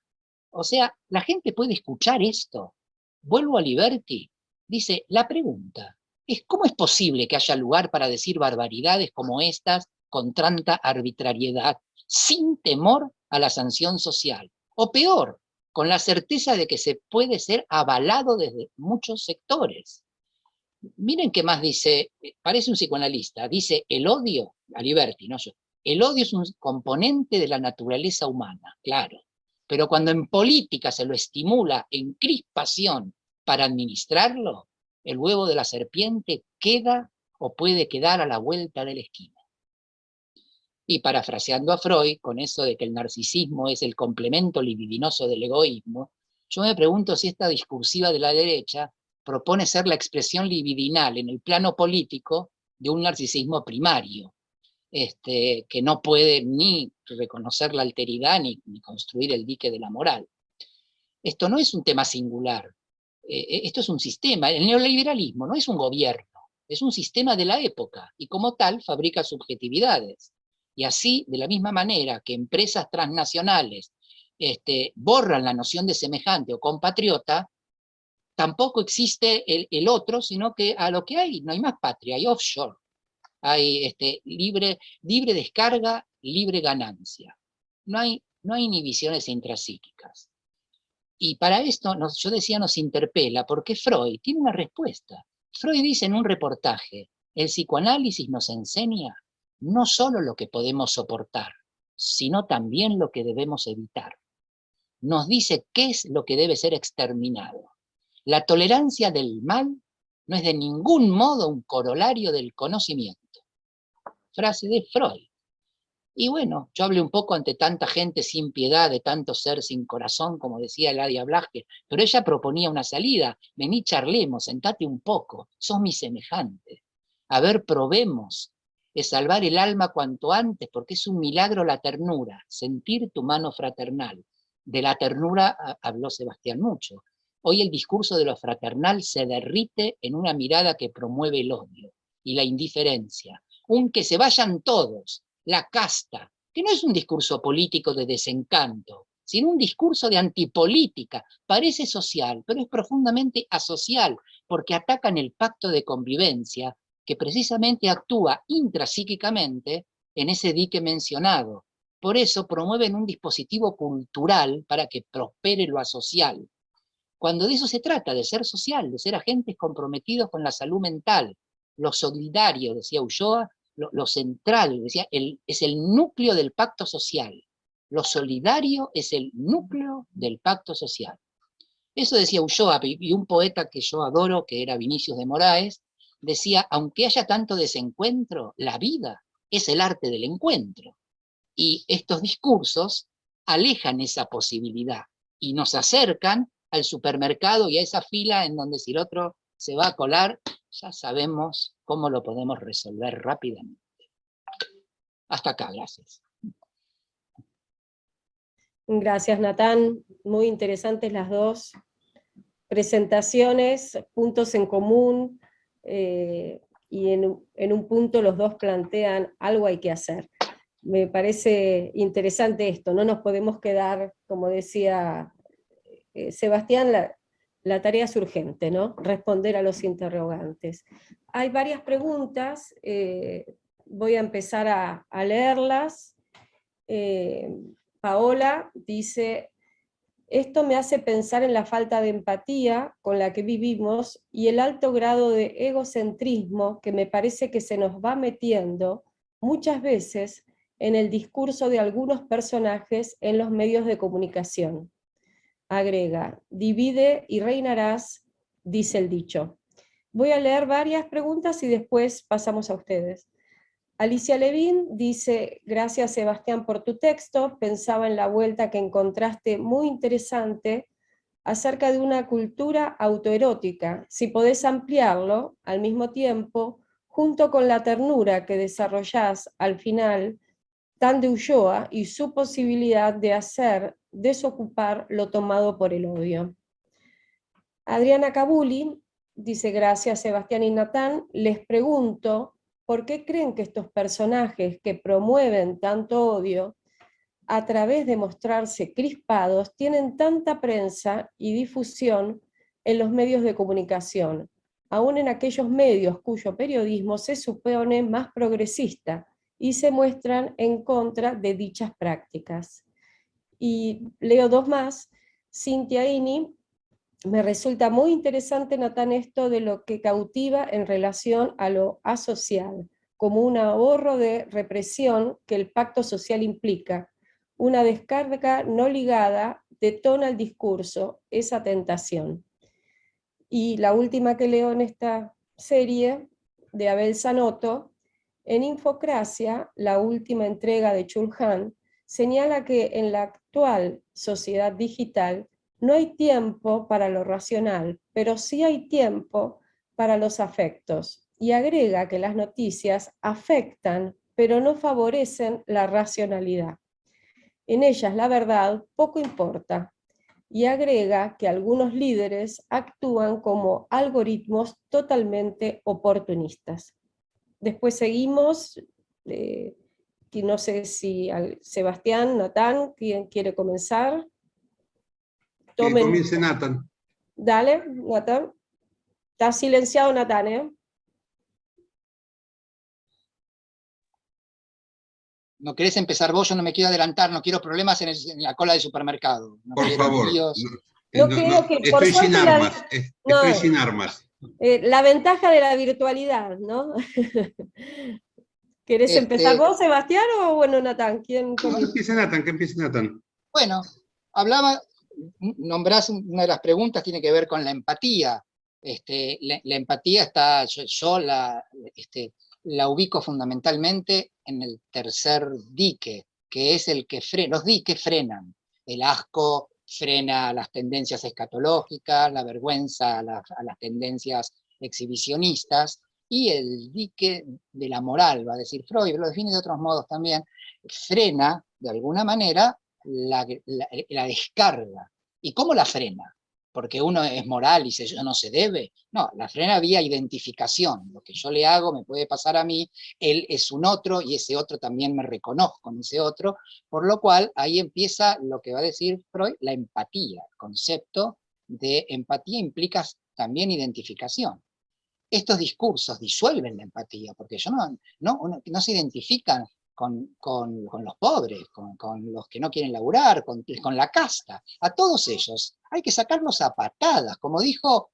O sea, la gente puede escuchar esto. Vuelvo a Liberty. Dice, la pregunta es ¿cómo es posible que haya lugar para decir barbaridades como estas con tanta arbitrariedad, sin temor a la sanción social? O peor, con la certeza de que se puede ser avalado desde muchos sectores. Miren qué más dice, parece un psicoanalista, dice el odio, a Liberty, no yo, el odio es un componente de la naturaleza humana, claro, pero cuando en política se lo estimula en crispación para administrarlo, el huevo de la serpiente queda o puede quedar a la vuelta de la esquina. Y parafraseando a Freud, con eso de que el narcisismo es el complemento libidinoso del egoísmo, yo me pregunto si esta discursiva de la derecha propone ser la expresión libidinal en el plano político de un narcisismo primario, que no puede ni reconocer la alteridad ni construir el dique de la moral. Esto no es un tema singular, esto es un sistema. El neoliberalismo no es un gobierno, es un sistema de la época y como tal fabrica subjetividades. Y así, de la misma manera que empresas transnacionales borran la noción de semejante o compatriota, tampoco existe el otro, sino que a lo que hay no hay más patria, hay offshore, hay libre descarga, libre ganancia. No hay inhibiciones intrapsíquicas. Y para esto, yo decía, nos interpela, porque Freud tiene una respuesta. Freud dice en un reportaje, el psicoanálisis nos enseña no solo lo que podemos soportar, sino también lo que debemos evitar. Nos dice qué es lo que debe ser exterminado. La tolerancia del mal no es de ningún modo un corolario del conocimiento. Frase de Freud. Y bueno, yo hablé un poco ante tanta gente sin piedad, de tanto ser sin corazón, como decía Eladia Blasquez, pero ella proponía una salida. Vení, charlemos, sentate un poco, sos mi semejante. A ver, probemos. Es salvar el alma cuanto antes, porque es un milagro la ternura, sentir tu mano fraternal. De la ternura habló Sebastián mucho. Hoy el discurso de lo fraternal se derrite en una mirada que promueve el odio y la indiferencia. Un que se vayan todos, la casta, que no es un discurso político de desencanto, sino un discurso de antipolítica. Parece social, pero es profundamente asocial, porque atacan el pacto de convivencia que precisamente actúa intrapsíquicamente en ese dique mencionado. Por eso promueven un dispositivo cultural para que prospere lo asocial. Cuando de eso se trata, de ser social, de ser agentes comprometidos con la salud mental, lo solidario, decía Ulloa, lo central, decía, es el núcleo del pacto social. Lo solidario es el núcleo del pacto social. Eso decía Ulloa, y un poeta que yo adoro, que era Vinicius de Moraes, decía, aunque haya tanto desencuentro, la vida es el arte del encuentro. Y estos discursos alejan esa posibilidad y nos acercan al supermercado y a esa fila en donde si el otro se va a colar, ya sabemos cómo lo podemos resolver rápidamente. Hasta acá, gracias. Gracias, Natán. Muy interesantes las dos presentaciones, puntos en común, y en un punto los dos plantean algo hay que hacer. Me parece interesante esto, no nos podemos quedar, como decía Sebastián, la tarea es urgente, ¿no? Responder a los interrogantes. Hay varias preguntas, voy a empezar a leerlas. Paola dice: esto me hace pensar en la falta de empatía con la que vivimos y el alto grado de egocentrismo que me parece que se nos va metiendo muchas veces en el discurso de algunos personajes en los medios de comunicación. Agrega: divide y reinarás, dice el dicho. Voy a leer varias preguntas y después pasamos a ustedes. Alicia Levín dice: gracias Sebastián por tu texto, pensaba en la vuelta que encontraste muy interesante acerca de una cultura autoerótica, si podés ampliarlo al mismo tiempo, junto con la ternura que desarrollás al final, tan de Ulloa y su posibilidad de hacer desocupar lo tomado por el odio. Adriana Cabuli dice: gracias Sebastián y Natán, les pregunto, ¿por qué creen que estos personajes que promueven tanto odio, a través de mostrarse crispados, tienen tanta prensa y difusión en los medios de comunicación, aún en aquellos medios cuyo periodismo se supone más progresista, y se muestran en contra de dichas prácticas? Y leo dos más. Cintia Ini: me resulta muy interesante, Natán, esto de lo que cautiva en relación a lo asocial, como un ahorro de represión que el pacto social implica. Una descarga no ligada detona el discurso, esa tentación. Y la última que leo en esta serie, de Abel Zanotto, en Infocracia, la última entrega de Chulhan, señala que en la actual sociedad digital no hay tiempo para lo racional, pero sí hay tiempo para los afectos. Y agrega que las noticias afectan, pero no favorecen la racionalidad. En ellas la verdad poco importa. Y agrega que algunos líderes actúan como algoritmos totalmente oportunistas. Después seguimos, que no sé si Sebastián, Natán, ¿quién quiere comenzar? Que comience Natán. Dale, Natán. Está silenciado Natán, ¿eh? ¿No querés empezar vos? Yo no me quiero adelantar, no quiero problemas en la cola del supermercado. No por quiero favor. líos. No quiero que, por estoy sin suerte, armas. Estoy sin armas. La ventaja de la virtualidad, ¿no? ¿Querés empezar vos, Sebastián, o bueno, Natán? ¿Quién comienza? Que empiece Natán. Bueno, nombrás una de las preguntas, tiene que ver con la empatía. La empatía está, yo la ubico fundamentalmente en el tercer dique, que es el que frena. Los diques frenan. El asco frena las tendencias escatológicas, la vergüenza a las tendencias exhibicionistas, y el dique de la moral, va a decir Freud, lo define de otros modos también, frena de alguna manera la descarga. ¿Y cómo la frena? Porque uno es moral y yo no se debe. No, la frena vía identificación. Lo que yo le hago me puede pasar a mí, él es un otro y ese otro también me reconozco en ese otro, por lo cual ahí empieza lo que va a decir Freud, la empatía. El concepto de empatía implica también identificación. Estos discursos disuelven la empatía, porque ellos no se identifican con los pobres, con los que no quieren laburar, con la casta. A todos ellos hay que sacarlos a patadas. Como dijo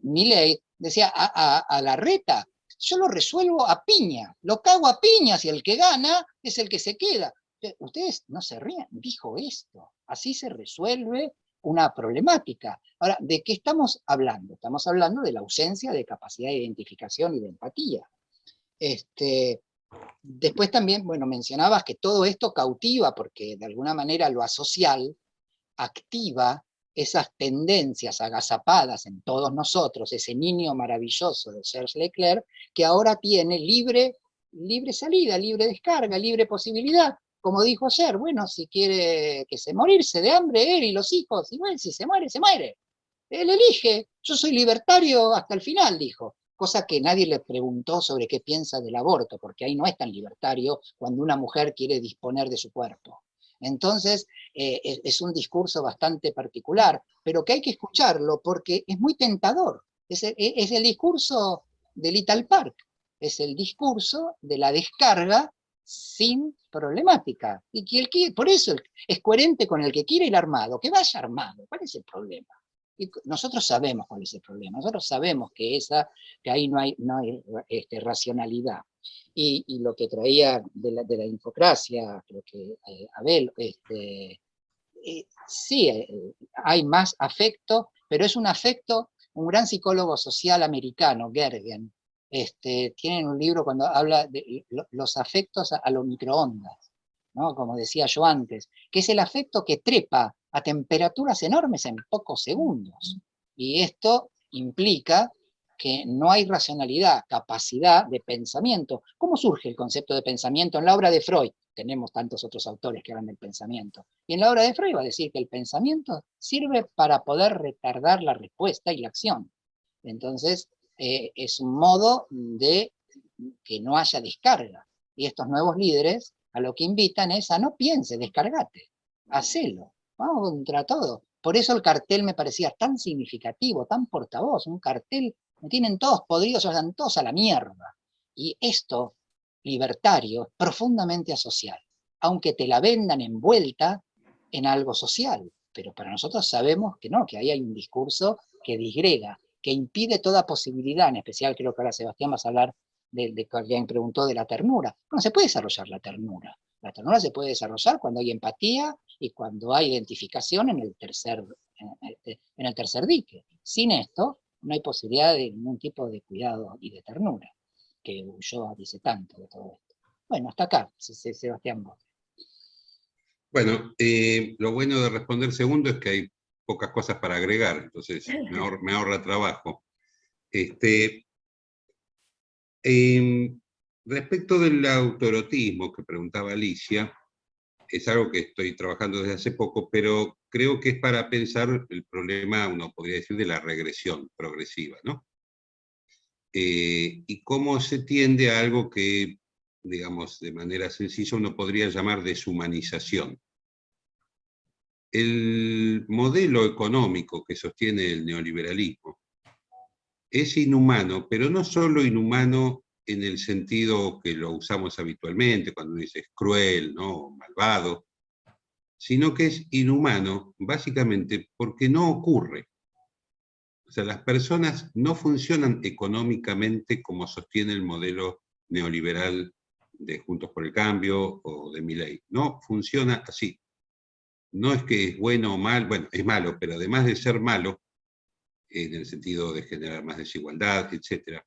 Milei, decía a Larreta, yo lo resuelvo a piña, lo cago a piñas y el que gana es el que se queda. Ustedes no se rían, dijo esto. Así se resuelve una problemática. Ahora, ¿de qué estamos hablando? Estamos hablando de la ausencia de capacidad de identificación y de empatía. Después también, bueno, mencionabas que todo esto cautiva, porque de alguna manera lo asocial activa esas tendencias agazapadas en todos nosotros, ese niño maravilloso de Serge Leclerc, que ahora tiene libre salida, libre descarga, libre posibilidad. Como dijo ayer, bueno, si quiere que se morirse de hambre él y los hijos, y bueno, si se muere, se muere. Él elige, yo soy libertario hasta el final, dijo. Cosa que nadie le preguntó sobre qué piensa del aborto, porque ahí no es tan libertario cuando una mujer quiere disponer de su cuerpo. Entonces, es un discurso bastante particular, pero que hay que escucharlo porque es muy tentador. Es el discurso de Little Park, es el discurso de la descarga sin problemática. Y que por eso es coherente con el que quiere ir armado, que vaya armado. ¿Cuál es el problema? Y nosotros sabemos cuál es el problema, nosotros sabemos que ahí no hay racionalidad. Y lo que traía de la infocracia, creo que Abel, sí, hay más afecto, pero es un afecto, un gran psicólogo social americano, Gergen, tiene un libro cuando habla de los afectos a lo microondas, ¿no? Como decía yo antes, que es el afecto que trepa a temperaturas enormes en pocos segundos. Y esto implica que no hay racionalidad, capacidad de pensamiento. ¿Cómo surge el concepto de pensamiento? En la obra de Freud tenemos tantos otros autores que hablan del pensamiento. Y en la obra de Freud va a decir que el pensamiento sirve para poder retardar la respuesta y la acción. Entonces, es un modo de que no haya descarga. Y estos nuevos líderes a lo que invitan es a no piense, descargate, hacelo, vamos contra todo. Por eso el cartel me parecía tan significativo, tan portavoz, un cartel, me tienen todos podridos, vayan todos a la mierda. Y esto, libertario, profundamente asocial, aunque te la vendan envuelta en algo social. Pero para nosotros sabemos que no, que ahí hay un discurso que disgrega, que impide toda posibilidad, en especial creo que ahora Sebastián vas a hablar de que alguien preguntó de la ternura. No se puede desarrollar la ternura. La ternura se puede desarrollar cuando hay empatía y cuando hay identificación en el tercer dique. Sin esto, no hay posibilidad de ningún tipo de cuidado y de ternura, que Ulloa dice tanto de todo esto. Bueno, hasta acá, Sebastián. Bueno, lo bueno de responder segundo es que hay pocas cosas para agregar, entonces me ahorra trabajo. Respecto del autoerotismo que preguntaba Alicia, es algo que estoy trabajando desde hace poco, pero creo que es para pensar el problema, uno podría decir, de la regresión progresiva, ¿no? Y cómo se tiende a algo que, digamos, de manera sencilla uno podría llamar deshumanización. El modelo económico que sostiene el neoliberalismo es inhumano, pero no solo inhumano en el sentido que lo usamos habitualmente, cuando uno dice es cruel, ¿no? Malvado, sino que es inhumano básicamente porque no ocurre. O sea, las personas no funcionan económicamente como sostiene el modelo neoliberal de Juntos por el Cambio o de Milei. No funciona así. No es que es bueno o mal, bueno, es malo, pero además de ser malo, en el sentido de generar más desigualdad, etc.,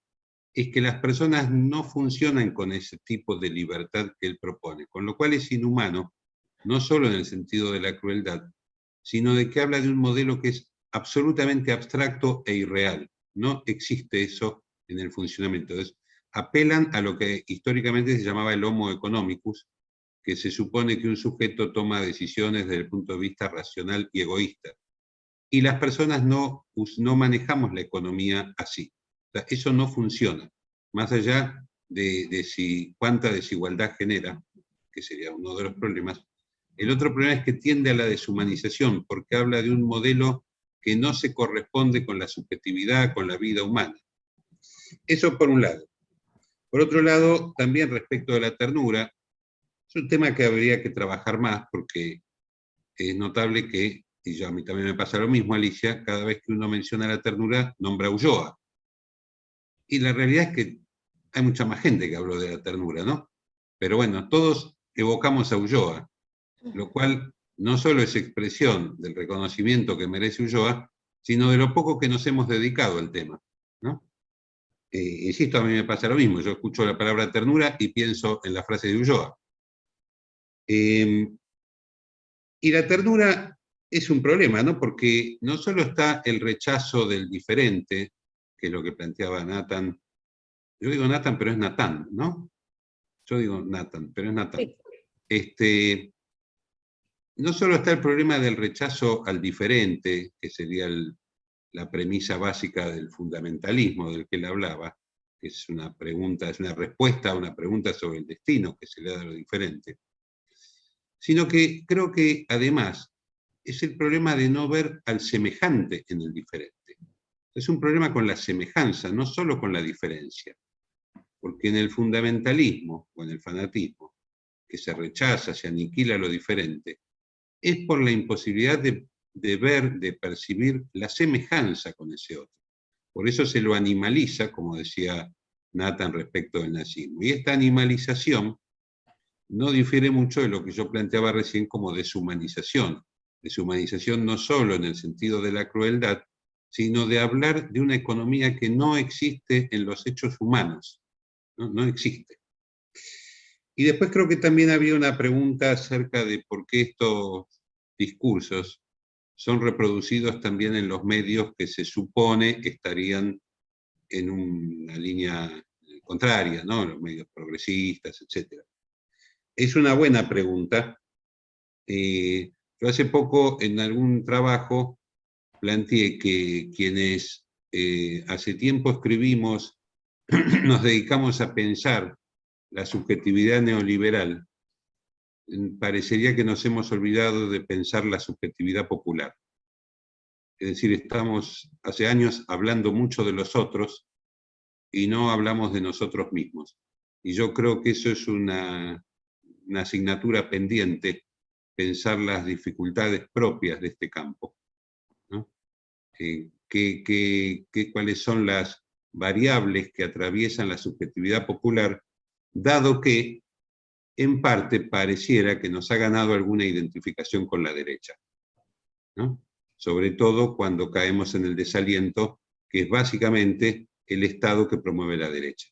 es que las personas no funcionan con ese tipo de libertad que él propone, con lo cual es inhumano, no solo en el sentido de la crueldad, sino de que habla de un modelo que es absolutamente abstracto e irreal. No existe eso en el funcionamiento. Entonces, apelan a lo que históricamente se llamaba el homo economicus, que se supone que un sujeto toma decisiones desde el punto de vista racional y egoísta. Y las personas no manejamos la economía así. O sea, eso no funciona. Más allá de cuánta desigualdad genera, que sería uno de los problemas, el otro problema es que tiende a la deshumanización, porque habla de un modelo que no se corresponde con la subjetividad, con la vida humana. Eso por un lado. Por otro lado, también respecto de la ternura, es un tema que habría que trabajar más, porque es notable que, y a mí también me pasa lo mismo, Alicia, cada vez que uno menciona la ternura, nombra a Ulloa. Y la realidad es que hay mucha más gente que habló de la ternura, ¿no? Pero bueno, todos evocamos a Ulloa, lo cual no solo es expresión del reconocimiento que merece Ulloa, sino de lo poco que nos hemos dedicado al tema, ¿no? Insisto, a mí me pasa lo mismo, yo escucho la palabra ternura y pienso en la frase de Ulloa. Y la ternura es un problema, ¿no? Porque no solo está el rechazo del diferente, que es lo que planteaba Nathan. Yo digo Nathan, pero es Natán, ¿no? Yo digo Nathan, pero es Natán. Sí. No solo está el problema del rechazo al diferente, que sería la premisa básica del fundamentalismo del que él hablaba, que es una pregunta, es una respuesta a una pregunta sobre el destino que se le da a lo diferente, sino que creo que además es el problema de no ver al semejante en el diferente. Es un problema con la semejanza, no solo con la diferencia, porque en el fundamentalismo o en el fanatismo, que se rechaza, se aniquila lo diferente, es por la imposibilidad de ver, de percibir la semejanza con ese otro. Por eso se lo animaliza, como decía Nathan respecto del nazismo. Y esta animalización no difiere mucho de lo que yo planteaba recién como deshumanización. Deshumanización no solo en el sentido de la crueldad, sino de hablar de una economía que no existe en los hechos humanos. No existe. Y después creo que también había una pregunta acerca de por qué estos discursos son reproducidos también en los medios que se supone que estarían en una línea contraria, ¿no? Los medios progresistas, etc. Es una buena pregunta. Yo hace poco en algún trabajo planteé que quienes hace tiempo escribimos, nos dedicamos a pensar la subjetividad neoliberal, parecería que nos hemos olvidado de pensar la subjetividad popular. Es decir, estamos hace años hablando mucho de los otros y no hablamos de nosotros mismos. Y yo creo que eso es una asignatura pendiente, pensar las dificultades propias de este campo, ¿no? ¿Cuáles son las variables que atraviesan la subjetividad popular, dado que en parte pareciera que nos ha ganado alguna identificación con la derecha, ¿no? Sobre todo cuando caemos en el desaliento, que es básicamente el Estado que promueve la derecha.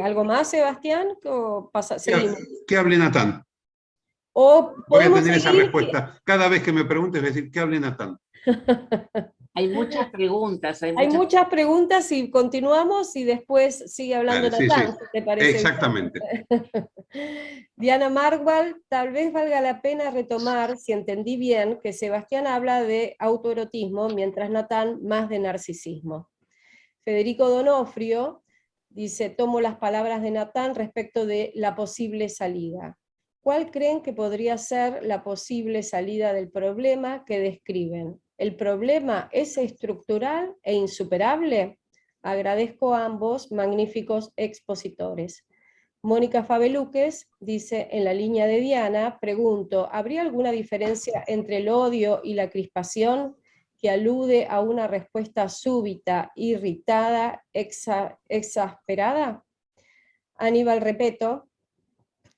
¿Algo más, Sebastián? ¿O seguimos? ¿Qué hable Natán? ¿O Voy a podemos tener esa seguir? respuesta. Cada vez que me preguntes, voy a decir, ¿qué hable Natán? Hay muchas preguntas. Hay muchas preguntas y continuamos y después sigue hablando Dale, Natán, sí. si te parece bien. Exactamente. Diana Marwal, tal vez valga la pena retomar, si entendí bien, que Sebastián habla de autoerotismo, mientras Natán más de narcisismo. Federico Donofrio dice, tomo las palabras de Natán respecto de la posible salida. ¿Cuál creen que podría ser la posible salida del problema que describen? ¿El problema es estructural e insuperable? Agradezco a ambos magníficos expositores. Mónica Fabeluques dice, en la línea de Diana, pregunto, ¿habría alguna diferencia entre el odio y la crispación que alude a una respuesta súbita, irritada, exasperada? Aníbal Repeto,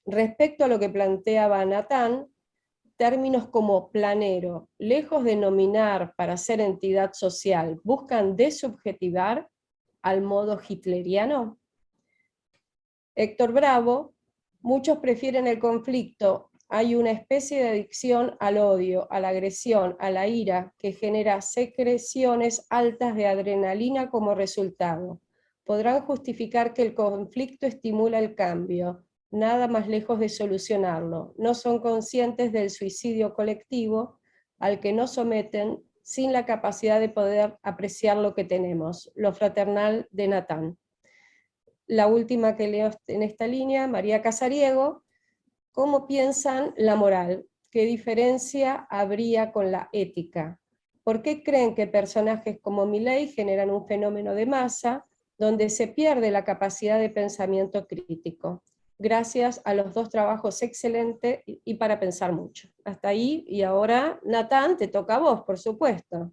respecto a lo que planteaba Natán, términos como planero, lejos de nominar para ser entidad social, buscan desubjetivar al modo hitleriano. Héctor Bravo, muchos prefieren el conflicto, hay una especie de adicción al odio, a la agresión, a la ira, que genera secreciones altas de adrenalina como resultado. Podrán justificar que el conflicto estimula el cambio, nada más lejos de solucionarlo. No son conscientes del suicidio colectivo al que nos someten sin la capacidad de poder apreciar lo que tenemos. Lo fraternal de Natán. La última que leo en esta línea, María Casariego, ¿cómo piensan la moral? ¿Qué diferencia habría con la ética? ¿Por qué creen que personajes como Milei generan un fenómeno de masa donde se pierde la capacidad de pensamiento crítico? Gracias a los dos trabajos excelentes y para pensar mucho. Hasta ahí, y ahora, Natán, te toca a vos, por supuesto.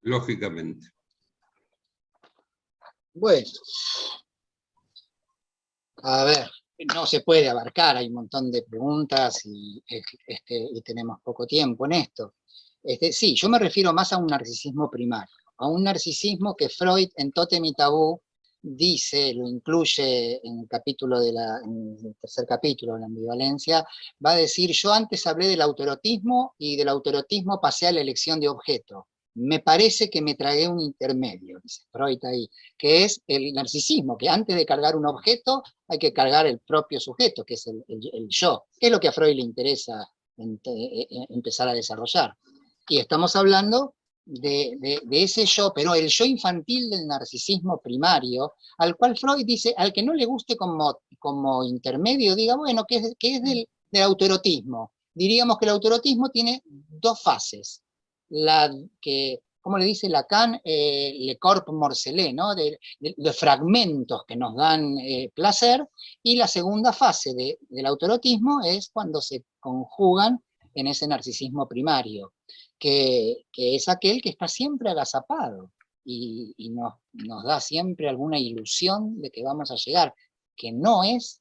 Lógicamente. Bueno, a ver, no se puede abarcar, hay un montón de preguntas y tenemos poco tiempo en esto. Sí, yo me refiero más a un narcisismo primario. a un narcisismo que Freud en Tótem y Tabú dice, lo incluye en el capítulo en el tercer capítulo, la ambivalencia, va a decir, yo antes hablé del autoerotismo y del autoerotismo pasé a la elección de objeto. Me parece que me tragué un intermedio, dice Freud ahí, que es el narcisismo, que antes de cargar un objeto hay que cargar el propio sujeto, que es el yo, que es lo que a Freud le interesa empezar a desarrollar. Y estamos hablando de ese yo, pero el yo infantil del narcisismo primario, al cual Freud dice, al que no le guste como intermedio, diga, bueno, que es del autoerotismo. Diríamos que el autoerotismo tiene dos fases. La que, ¿cómo le dice Lacan? Le corps morcelé, ¿no? De fragmentos que nos dan placer, y la segunda fase del autoerotismo es cuando se conjugan en ese narcisismo primario, que es aquel que está siempre agazapado y nos da siempre alguna ilusión de que vamos a llegar, que no es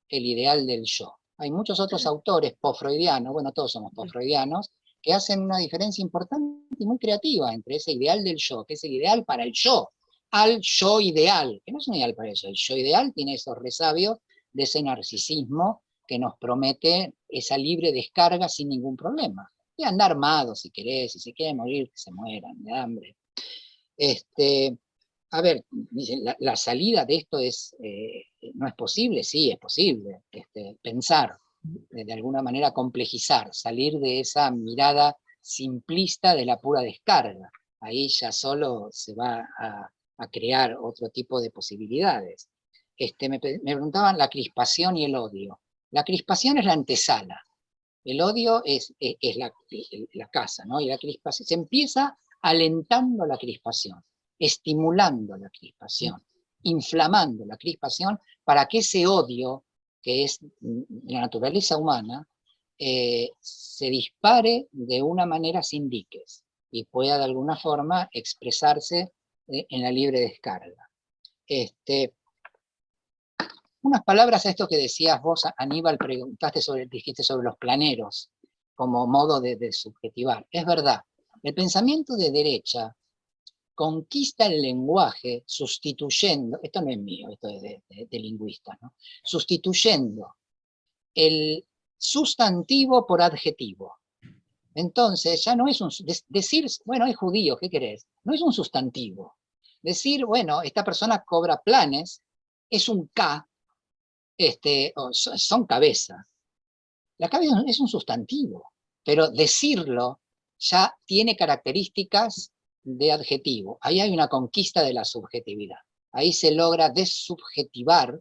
el ideal del yo. Hay muchos otros autores post-freudianos, bueno, todos somos post-freudianos, que hacen una diferencia importante y muy creativa entre ese ideal del yo, que es el ideal para el yo, al yo ideal, que no es un ideal para eso. El yo ideal tiene esos resabios de ese narcisismo que nos promete esa libre descarga sin ningún problema. Y andar armados si querés, si se quieren morir, que se mueran de hambre. A ver, la salida de esto no es posible, sí, es posible. Pensar, de alguna manera complejizar, salir de esa mirada simplista de la pura descarga. Ahí ya solo se va a crear otro tipo de posibilidades. Me preguntaban la crispación y el odio. La crispación es la antesala. El odio es la casa, ¿no? Y la crispación, se empieza alentando la crispación, estimulando la crispación, inflamando la crispación para que ese odio, que es la naturaleza humana, se dispare de una manera sin diques y pueda de alguna forma expresarse en la libre descarga. Unas palabras a esto que decías vos, Aníbal, dijiste sobre los planeros como modo de subjetivar. Es verdad, el pensamiento de derecha conquista el lenguaje sustituyendo, esto no es mío, esto es de lingüistas, ¿no? Sustituyendo el sustantivo por adjetivo. Entonces ya no es decir, bueno, es judío, ¿qué querés? No es un sustantivo. Decir, bueno, esta persona cobra planes, es un K, son cabezas. La cabeza es un sustantivo, pero decirlo ya tiene características de adjetivo. Ahí hay una conquista de la subjetividad. Ahí se logra desubjetivar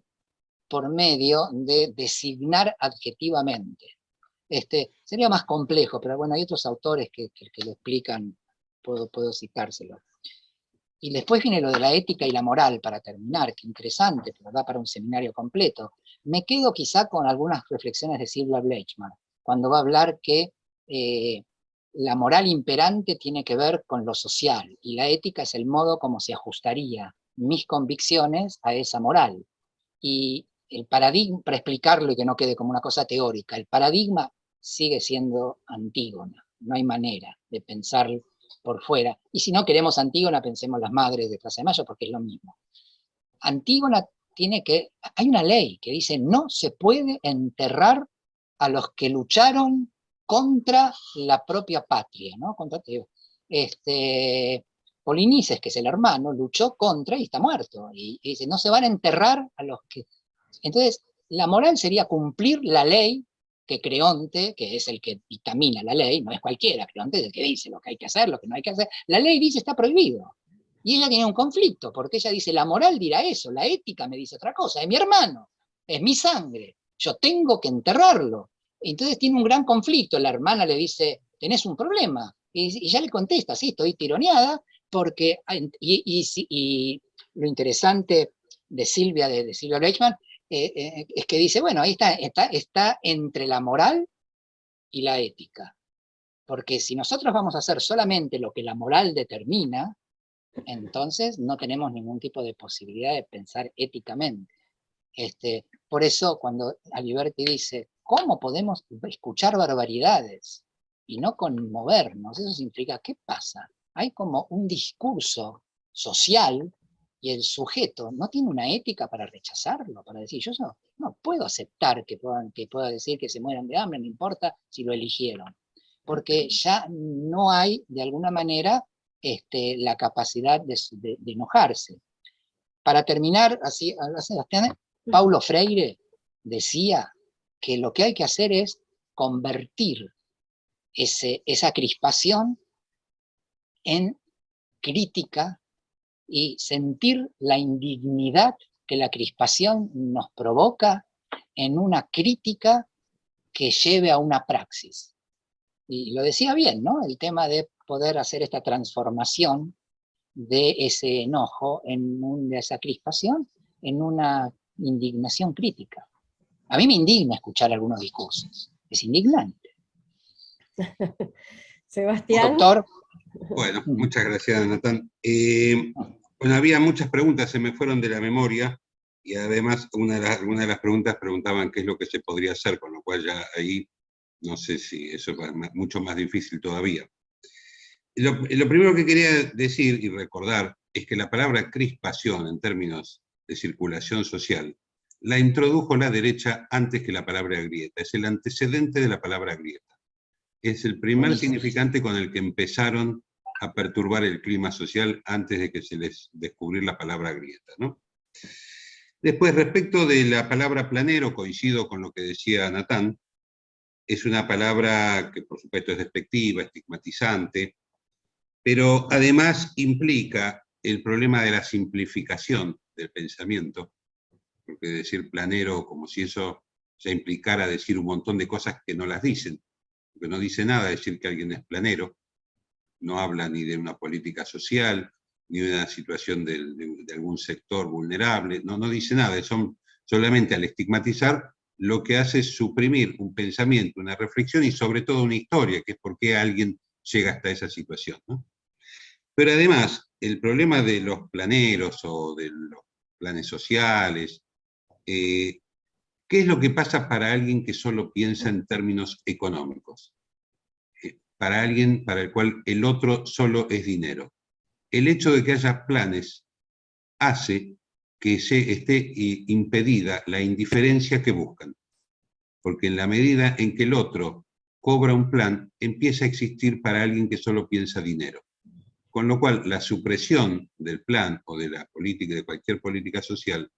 por medio de designar adjetivamente. Sería más complejo, pero bueno, hay otros autores que lo explican, puedo citárselo. Y después viene lo de la ética y la moral, para terminar, que interesante, pero da para un seminario completo. Me quedo quizá con algunas reflexiones de Sylvia Bleichmann, cuando va a hablar que la moral imperante tiene que ver con lo social, y la ética es el modo como se ajustaría mis convicciones a esa moral. Y el paradigma, para explicarlo y que no quede como una cosa teórica, el paradigma sigue siendo Antígona, no hay manera de pensar por fuera. Y si no queremos Antígona, pensemos las madres de Plaza de Mayo, porque es lo mismo. Antígona hay una ley que dice, no se puede enterrar a los que lucharon contra la propia patria, ¿no? Polinices, que es el hermano, luchó contra y está muerto. Y dice, no se van a enterrar a los que... Entonces, la moral sería cumplir la ley que Creonte, que es el que dictamina la ley, no es cualquiera, Creonte es el que dice lo que hay que hacer, lo que no hay que hacer. La ley dice está prohibido. Y ella tiene un conflicto, porque ella dice, la moral dirá eso, la ética me dice otra cosa, es mi hermano, es mi sangre, yo tengo que enterrarlo. Entonces tiene un gran conflicto, la hermana le dice, tenés un problema, y ya le contesta, sí, estoy tironeada, porque, y lo interesante de Silvia Bleichmann, es que dice, bueno, ahí está entre la moral y la ética. Porque si nosotros vamos a hacer solamente lo que la moral determina, entonces no tenemos ningún tipo de posibilidad de pensar éticamente. Por eso cuando Aliberti dice, ¿cómo podemos escuchar barbaridades y no conmovernos? Eso significa, ¿qué pasa? hay como un discurso social y el sujeto no tiene una ética para rechazarlo, para decir, yo no puedo aceptar que pueda decir que se mueran de hambre, no importa si lo eligieron, porque ya no hay, de alguna manera, la capacidad de enojarse. Para terminar, así, Sebastián, Paulo Freire decía que lo que hay que hacer es convertir esa crispación en crítica y sentir la indignidad que la crispación nos provoca en una crítica que lleve a una praxis. Y lo decía bien, ¿no? El tema de poder hacer esta transformación de ese enojo, de esa crispación, en una indignación crítica. A mí me indigna escuchar algunos discursos. Es indignante. Sebastián. Doctor. Bueno, muchas gracias, Natán. Bueno, había muchas preguntas, se me fueron de la memoria, y además algunas de las preguntas preguntaban qué es lo que se podría hacer, con lo cual ya ahí no sé si eso es mucho más difícil todavía. Lo primero que quería decir y recordar es que la palabra crispación en términos de circulación social la introdujo la derecha antes que la palabra grieta, es el antecedente de la palabra grieta. Es el primer significante con el que empezaron a perturbar el clima social antes de que se les descubriera la palabra grieta, ¿no? Después, respecto de la palabra planero, coincido con lo que decía Natán, es una palabra que por supuesto es despectiva, estigmatizante, pero además implica el problema de la simplificación del pensamiento, porque decir planero como si eso ya implicara decir un montón de cosas que no las dicen, porque no dice nada decir que alguien es planero, no habla ni de una política social, ni de una situación de algún sector vulnerable, no dice nada, solamente al estigmatizar lo que hace es suprimir un pensamiento, una reflexión y sobre todo una historia, que es por qué alguien llega hasta esa situación, ¿no? Pero además, el problema de los planeros o de los planes sociales, ¿qué es lo que pasa para alguien que solo piensa en términos económicos? Para alguien para el cual el otro solo es dinero. El hecho de que haya planes hace que se esté impedida la indiferencia que buscan. Porque en la medida en que el otro cobra un plan, empieza a existir para alguien que solo piensa dinero. Con lo cual, la supresión del plan o de la política, de cualquier política social,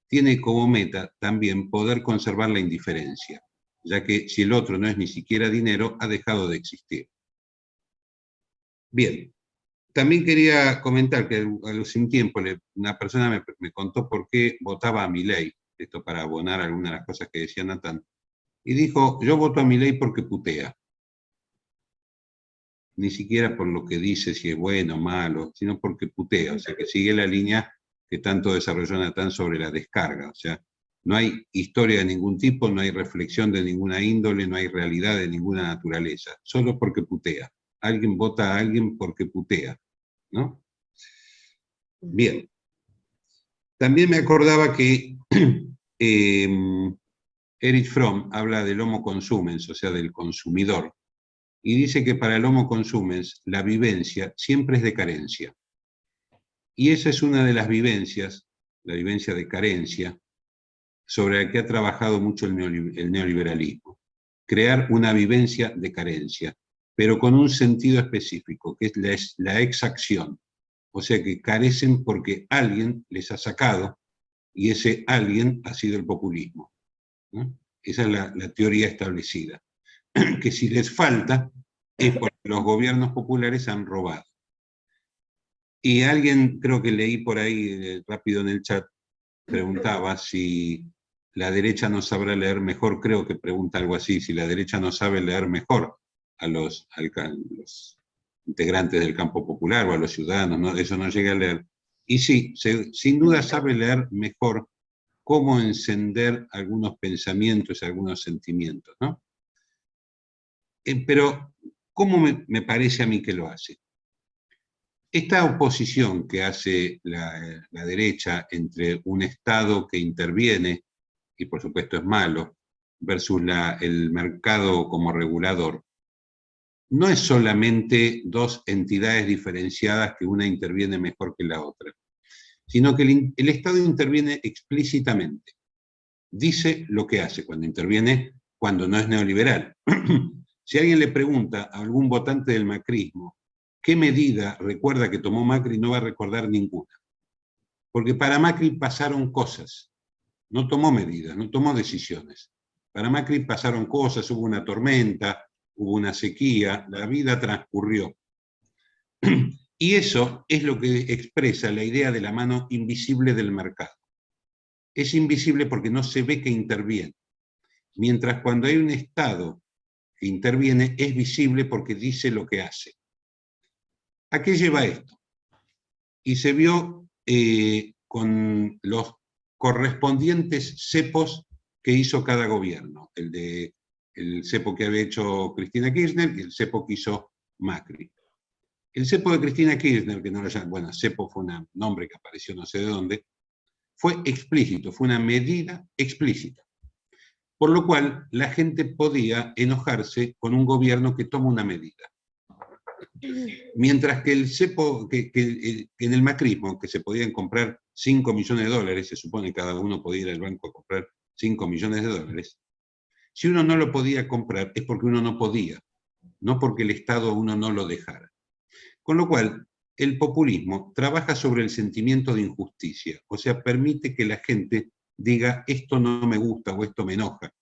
tiene como meta también poder conservar la indiferencia, ya que si el otro no es ni siquiera dinero, ha dejado de existir. Bien, también quería comentar que a los sin tiempo una persona me contó por qué votaba a Milei, esto para abonar algunas de las cosas que decía Natán, y dijo, yo voto a Milei porque putea. Ni siquiera por lo que dice, si es bueno o malo, sino porque putea, o sea, que sigue la línea que tanto desarrolló Natán sobre la descarga, o sea, no hay historia de ningún tipo, no hay reflexión de ninguna índole, no hay realidad de ninguna naturaleza, solo porque putea. Alguien vota a alguien porque putea, ¿no? Bien. También me acordaba que Erich Fromm habla del homo consumens, o sea, del consumidor, y dice que para el homo consumens la vivencia siempre es de carencia. Y esa es una de las vivencias, la vivencia de carencia, sobre la que ha trabajado mucho el neoliberalismo. Crear una vivencia de carencia, pero con un sentido específico, que es la exacción. O sea que carecen porque alguien les ha sacado, y ese alguien ha sido el populismo, ¿no? Esa es la teoría establecida. Que si les falta, es porque los gobiernos populares han robado. Y alguien, creo que leí por ahí rápido en el chat, preguntaba si la derecha no sabrá leer mejor, creo que pregunta algo así, si la derecha no sabe leer mejor a los integrantes del campo popular o a los ciudadanos, ¿no? Eso no llega a leer. Y sí, sin duda sabe leer mejor cómo encender algunos pensamientos, algunos sentimientos, ¿no? Pero, ¿cómo me parece a mí que lo hace? Esta oposición que hace la derecha entre un Estado que interviene, y por supuesto es malo, versus el mercado como regulador, no es solamente dos entidades diferenciadas que una interviene mejor que la otra, sino que el Estado interviene explícitamente. Dice lo que hace cuando interviene, cuando no es neoliberal. Si alguien le pregunta a algún votante del macrismo qué medida recuerda que tomó Macri, no va a recordar ninguna. Porque para Macri pasaron cosas, no tomó medidas, no tomó decisiones. Para Macri pasaron cosas, hubo una tormenta, hubo una sequía, la vida transcurrió. Y eso es lo que expresa la idea de la mano invisible del mercado. Es invisible porque no se ve que interviene. Mientras cuando hay un Estado que interviene, es visible porque dice lo que hace. ¿A qué lleva esto? Y se vio con los correspondientes cepos que hizo cada gobierno. El cepo que había hecho Cristina Kirchner y el cepo que hizo Macri. El cepo de Cristina Kirchner, que no lo llaman, bueno, cepo fue un nombre que apareció no sé de dónde, fue explícito, fue una medida explícita. Por lo cual, la gente podía enojarse con un gobierno que toma una medida. Mientras que el cepo, en el macrismo, que se podían comprar 5 millones de dólares, se supone que cada uno podía ir al banco a comprar 5 millones de dólares, si uno no lo podía comprar es porque uno no podía, no porque el Estado a uno no lo dejara. Con lo cual, el populismo trabaja sobre el sentimiento de injusticia, o sea, permite que la gente diga esto no me gusta o esto me enoja,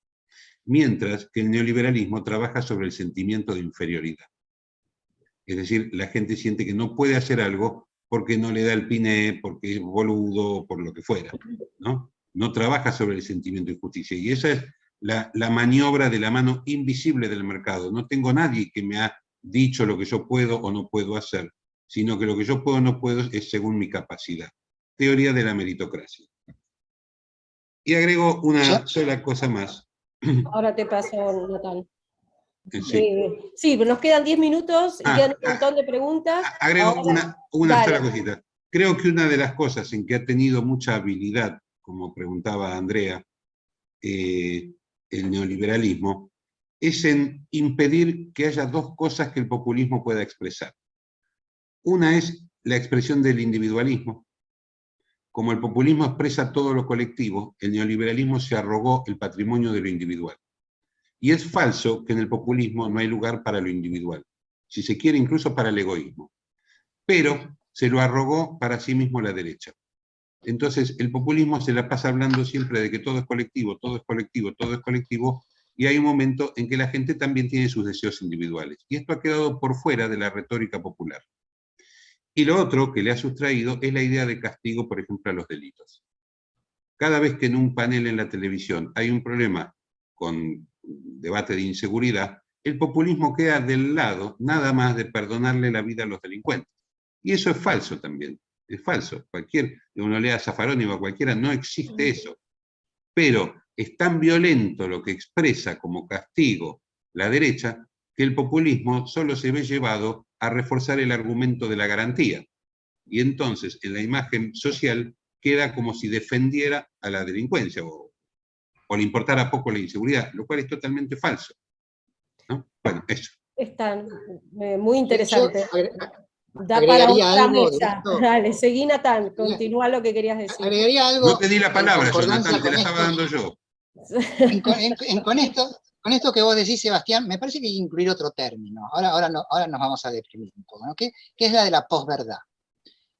mientras que el neoliberalismo trabaja sobre el sentimiento de inferioridad. Es decir, la gente siente que no puede hacer algo porque no le da el piné, porque es boludo, por lo que fuera, ¿no? No trabaja sobre el sentimiento de injusticia. Y esa es la maniobra de la mano invisible del mercado. No tengo nadie que me ha dicho lo que yo puedo o no puedo hacer, sino que lo que yo puedo o no puedo es según mi capacidad. Teoría de la meritocracia. Y agrego una sola cosa más. Ahora te paso, Natal. Sí. Sí, nos quedan 10 minutos y quedan un montón de preguntas. Agrego ahora, una sola cosita. Creo que una de las cosas en que ha tenido mucha habilidad, como preguntaba Andrea, el neoliberalismo, es en impedir que haya dos cosas que el populismo pueda expresar. Una es la expresión del individualismo. Como el populismo expresa todo lo colectivo, el neoliberalismo se arrogó el patrimonio de lo individual. Y es falso que en el populismo no hay lugar para lo individual, si se quiere incluso para el egoísmo. Pero se lo arrogó para sí mismo la derecha. Entonces el populismo se la pasa hablando siempre de que todo es colectivo, todo es colectivo, todo es colectivo, y hay un momento en que la gente también tiene sus deseos individuales. Y esto ha quedado por fuera de la retórica popular. Y lo otro que le ha sustraído es la idea de castigo, por ejemplo, a los delitos. Cada vez que en un panel en la televisión hay un problema con debate de inseguridad, el populismo queda del lado nada más de perdonarle la vida a los delincuentes. Y eso es falso también, es falso. Uno lea a Zaffaroni o a cualquiera, no existe eso. Pero es tan violento lo que expresa como castigo la derecha, que el populismo solo se ve llevado a reforzar el argumento de la garantía. Y entonces, en la imagen social, queda como si defendiera a la delincuencia o le importara poco la inseguridad, lo cual es totalmente falso, ¿no? Bueno, eso. Están muy interesante. Da para agregaría otra algo mesa. Dale, seguí, Natán, continúa lo que querías decir. Agregaría algo. No te di la palabra, Natán, te la estaba dando yo. Con esto que vos decís, Sebastián, me parece que hay que incluir otro término. Ahora nos vamos a deprimir un poco, ¿no? Que es la de la posverdad.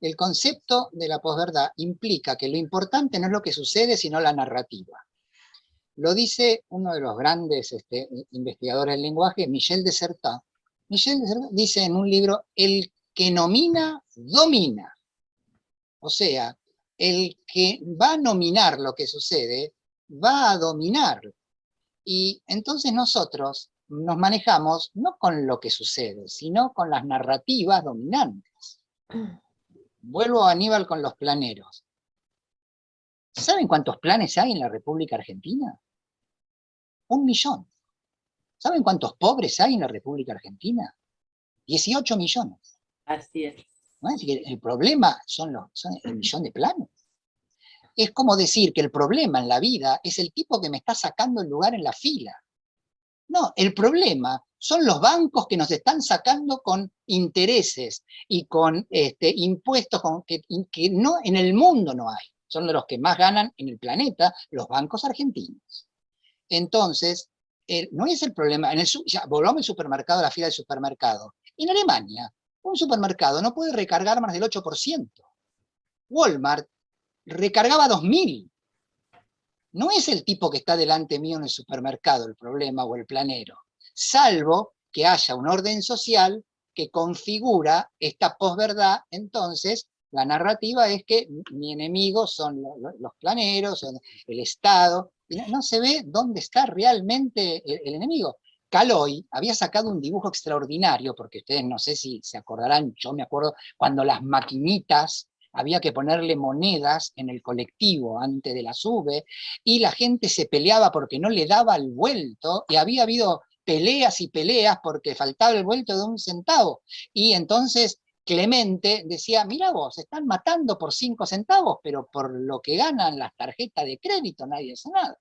El concepto de la posverdad implica que lo importante no es lo que sucede, sino la narrativa. Lo dice uno de los grandes investigadores del lenguaje, Michel de Certeau. Michel de Certeau dice en un libro, el que nomina, domina. O sea, el que va a nominar lo que sucede, va a dominar. Y entonces nosotros nos manejamos no con lo que sucede, sino con las narrativas dominantes. Vuelvo a Aníbal con los planeros. ¿Saben cuántos planes hay en la República Argentina? 1 millón. ¿Saben cuántos pobres hay en la República Argentina? 18 millones. Así es. ¿No? Así que el problema son el millón de planes. Es como decir que el problema en la vida es el tipo que me está sacando el lugar en la fila. No, el problema Son los bancos que nos están sacando con intereses y con impuestos que no, en el mundo no hay. Son de los que más ganan en el planeta, los bancos argentinos. Entonces, no es el problema. Ya, volvamos al supermercado, a la fila del supermercado. En Alemania, un supermercado no puede recargar más del 8%. Walmart recargaba 2.000. No es el tipo que está delante mío en el supermercado el problema o el planero, salvo que haya un orden social que configura esta posverdad. Entonces, la narrativa es que mi enemigo son los planeros, son el Estado, y no se ve dónde está realmente el enemigo. Caloi había sacado un dibujo extraordinario, porque ustedes no sé si se acordarán, yo me acuerdo cuando las maquinitas había que ponerle monedas en el colectivo antes de la sube, y la gente se peleaba porque no le daba el vuelto, y había habido peleas y peleas porque faltaba el vuelto de 1 centavo. Y entonces Clemente decía, mira vos, están matando por 5 centavos, pero por lo que ganan las tarjetas de crédito nadie hace nada.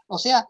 O sea,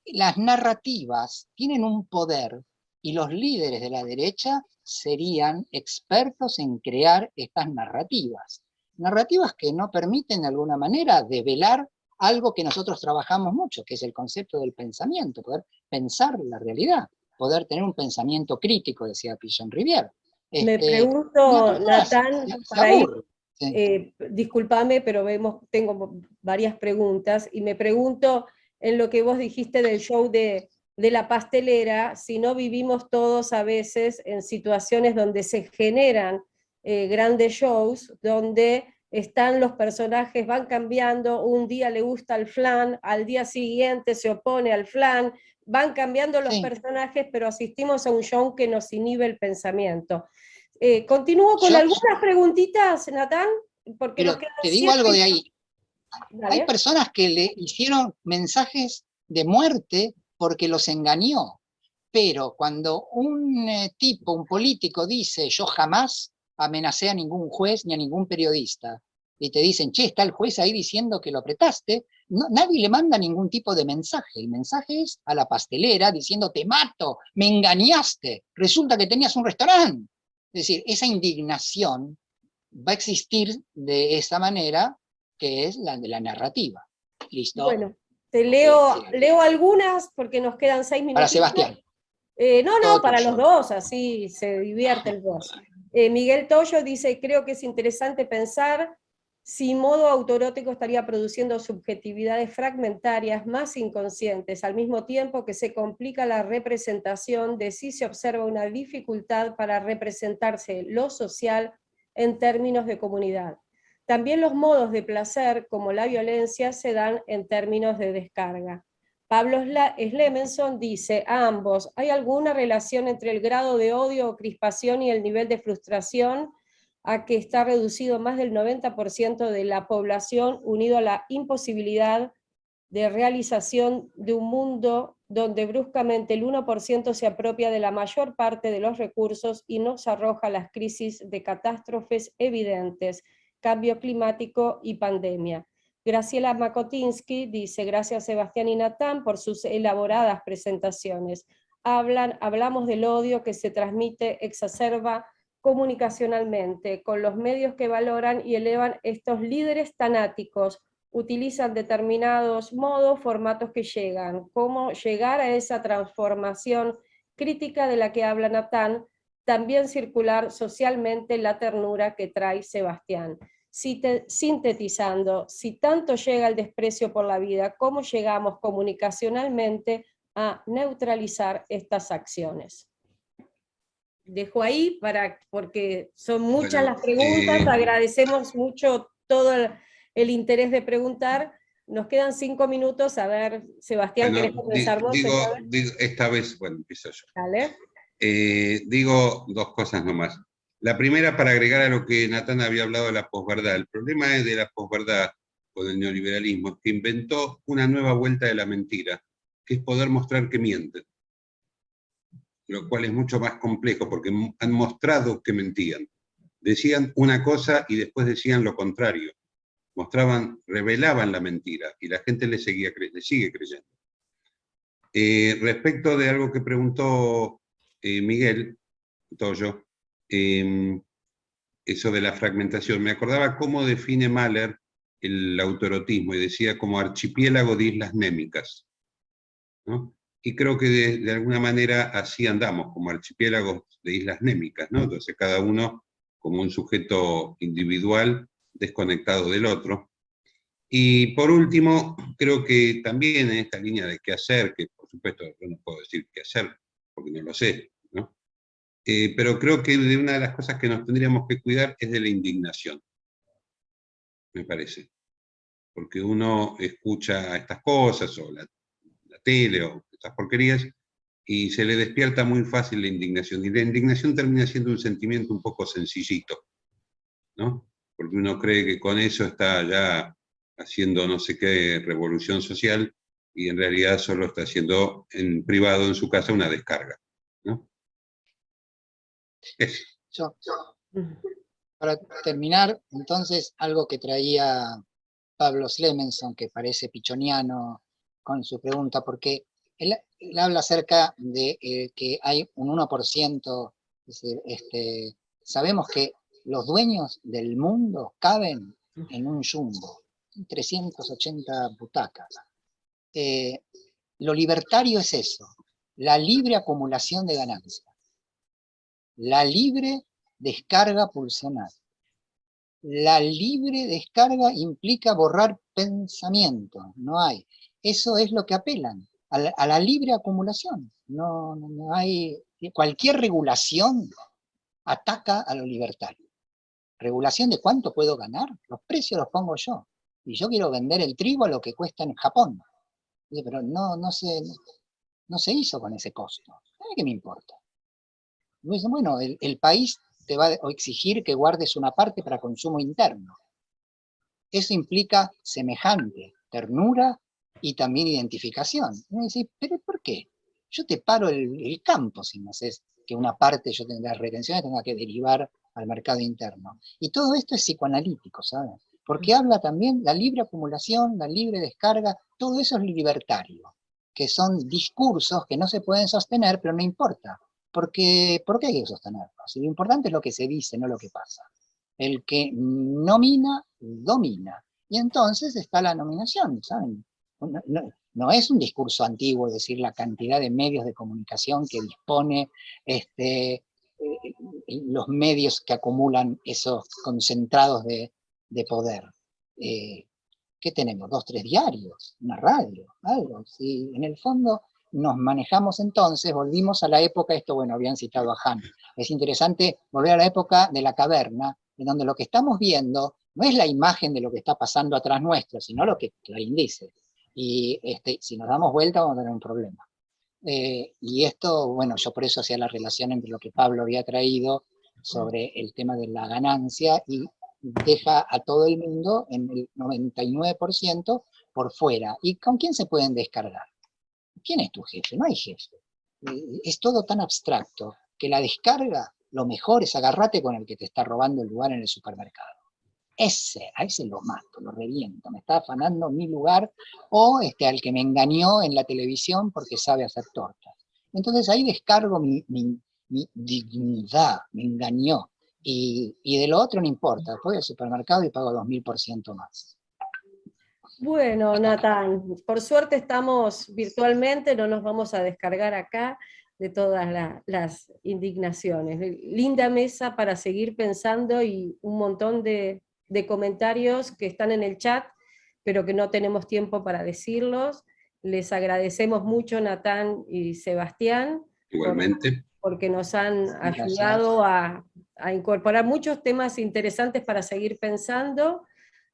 las narrativas tienen un poder, y los líderes de la derecha serían expertos en crear estas narrativas. Narrativas que no permiten de alguna manera develar algo que nosotros trabajamos mucho, que es el concepto del pensamiento, poder pensar la realidad, poder tener un pensamiento crítico, decía Pichon Rivière. Me pregunto, Natán, para ir, sí. discúlpame, pero tengo varias preguntas, y me pregunto, en lo que vos dijiste del show de la pastelera, si no vivimos todos a veces en situaciones donde se generan grandes shows, donde están los personajes, van cambiando, un día le gusta al flan, al día siguiente se opone al flan, van cambiando los personajes, pero asistimos a un show que nos inhibe el pensamiento. Continúo con algunas preguntitas, Natán, porque pero nos quedan te digo algo de ahí. Dale. Hay personas que le hicieron mensajes de muerte porque los engañó, pero cuando un tipo, un político dice yo jamás amenacé a ningún juez ni a ningún periodista, y te dicen, che, está el juez ahí diciendo que lo apretaste, no, nadie le manda ningún tipo de mensaje. El mensaje es a la pastelera diciendo, te mato, me engañaste, resulta que tenías un restaurante. Es decir, esa indignación va a existir de esa manera, que es la de la narrativa. ¿Listo? Bueno, te leo algunas porque nos quedan 6 minutos. Para Sebastián. No, para los dos, así se divierten los dos. Miguel Toyo dice, creo que es interesante pensar si modo autorótico estaría produciendo subjetividades fragmentarias más inconscientes, al mismo tiempo que se complica la representación de si se observa una dificultad para representarse lo social en términos de comunidad. También los modos de placer, como la violencia, se dan en términos de descarga. Pablo Slemenson dice, a ambos, ¿hay alguna relación entre el grado de odio o crispación y el nivel de frustración a que está reducido más del 90% de la población, unido a la imposibilidad de realización de un mundo donde bruscamente el 1% se apropia de la mayor parte de los recursos y nos arroja las crisis de catástrofes evidentes, cambio climático y pandemia? Graciela Makotinsky dice, gracias Sebastián y Natán por sus elaboradas presentaciones. Hablamos del odio que se transmite, exacerba comunicacionalmente, con los medios que valoran y elevan estos líderes tanáticos, utilizan determinados modos, formatos que llegan. ¿Cómo llegar a esa transformación crítica de la que habla Natán? También circular socialmente la ternura que trae Sebastián. Sintetizando, si tanto llega el desprecio por la vida, ¿cómo llegamos comunicacionalmente a neutralizar estas acciones? Dejo ahí porque son muchas las preguntas, agradecemos mucho todo el interés de preguntar. Nos quedan 5 minutos, a ver, Sebastián, ¿querés comenzar vos? Esta vez, bueno, empiezo yo. Dale. Digo dos cosas nomás. La primera, para agregar a lo que Natán había hablado de la posverdad. El problema de la posverdad con el neoliberalismo es que inventó una nueva vuelta de la mentira, que es poder mostrar que mienten. Lo cual es mucho más complejo, porque han mostrado que mentían. Decían una cosa y después decían lo contrario. Revelaban la mentira, y la gente le sigue creyendo. Respecto de algo que preguntó Miguel Toyo, eso de la fragmentación, me acordaba cómo define Mahler el autoerotismo, y decía como archipiélago de islas némicas, ¿no? Y creo que de alguna manera así andamos, como archipiélagos de islas némicas, ¿no? Entonces cada uno como un sujeto individual desconectado del otro. Y por último, creo que también en esta línea de qué hacer, que por supuesto yo no puedo decir qué hacer, porque no lo sé, ¿no? Pero creo que de una de las cosas que nos tendríamos que cuidar es de la indignación, me parece. Porque uno escucha estas cosas, o la tele, o estas porquerías, y se le despierta muy fácil la indignación. Y la indignación termina siendo un sentimiento un poco sencillito, ¿no? Porque uno cree que con eso está ya haciendo no sé qué revolución social, y en realidad solo está haciendo en privado, en su casa, una descarga, ¿no? Eso. Para terminar, entonces, algo que traía Pablo Slemenson, que parece pichoniano con su pregunta, porque él habla acerca de que hay un 1%, es decir, sabemos que los dueños del mundo caben en un jumbo, 380 butacas. Lo libertario es eso, la libre acumulación de ganancias, la libre descarga pulsional. La libre descarga implica borrar pensamiento, no hay. Eso es lo que apelan, a la libre acumulación. No hay, cualquier regulación ataca a lo libertario. Regulación de cuánto puedo ganar, los precios los pongo yo. Y yo quiero vender el trigo a lo que cuesta en Japón. Pero no se hizo con ese costo. ¿Qué me importa? Bueno, el país te va a exigir que guardes una parte para consumo interno. Eso implica semejante ternura y también identificación. Y me decís, ¿pero por qué? Yo te paro el campo si no haces que una parte yo tenga retenciones, tenga que derivar al mercado interno. Y todo esto es psicoanalítico, ¿sabes? Porque habla también la libre acumulación, la libre descarga, todo eso es libertario, que son discursos que no se pueden sostener, pero no importa. Porque, ¿por qué hay que sostenerlos? Lo importante es lo que se dice, no lo que pasa. El que nomina, domina. Y entonces está la nominación, ¿saben? No es un discurso antiguo decir la cantidad de medios de comunicación que dispone los medios que acumulan esos concentrados de poder. ¿Qué tenemos? 2, 3 diarios, una radio, algo. ¿Sí? En el fondo nos manejamos entonces, volvimos a la época, esto bueno, habían citado a Han, es interesante volver a la época de la caverna, en donde lo que estamos viendo no es la imagen de lo que está pasando atrás nuestro, sino lo que Clarín dice. Y si nos damos vuelta vamos a tener un problema. Y esto, bueno, yo por eso hacía la relación entre lo que Pablo había traído sobre el tema de la ganancia y deja a todo el mundo en el 99% por fuera. ¿Y con quién se pueden descargar? ¿Quién es tu jefe? No hay jefe. Es todo tan abstracto que la descarga, lo mejor es agarrarte con el que te está robando el lugar en el supermercado. A ese lo mato, lo reviento, me está afanando mi lugar, o al que me engañó en la televisión porque sabe hacer tortas. Entonces ahí descargo mi dignidad, me engañó. Y de lo otro no importa, voy al supermercado y pago 2000% más. Bueno, Natán, por suerte estamos virtualmente, no nos vamos a descargar acá de todas las indignaciones. Linda mesa para seguir pensando y un montón de comentarios que están en el chat, pero que no tenemos tiempo para decirlos. Les agradecemos mucho, Natán y Sebastián. Igualmente. Porque nos han ayudado a incorporar muchos temas interesantes para seguir pensando.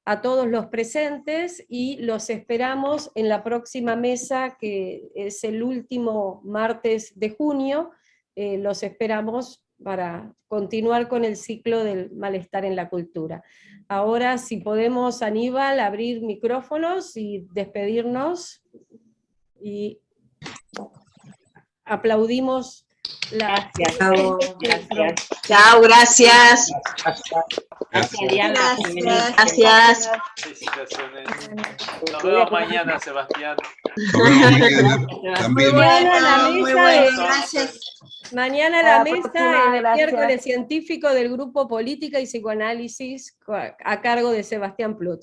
A todos los presentes y los esperamos en la próxima mesa, que es el último martes de junio. Los esperamos para continuar con el ciclo del malestar en la cultura. Ahora, si podemos, Aníbal, abrir micrófonos y despedirnos, y aplaudimos la... Gracias. Chao, gracias. Gracias. Gracias, Diana. Gracias. Felicitaciones. Nos vemos mañana, Sebastián. Nos vemos mañana Muy también. Bueno, bueno, muy la bueno. mesa Gracias. Mañana la mesa, próxima, el gracias. miércoles científico del grupo Política y Psicoanálisis a cargo de Sebastián Plut.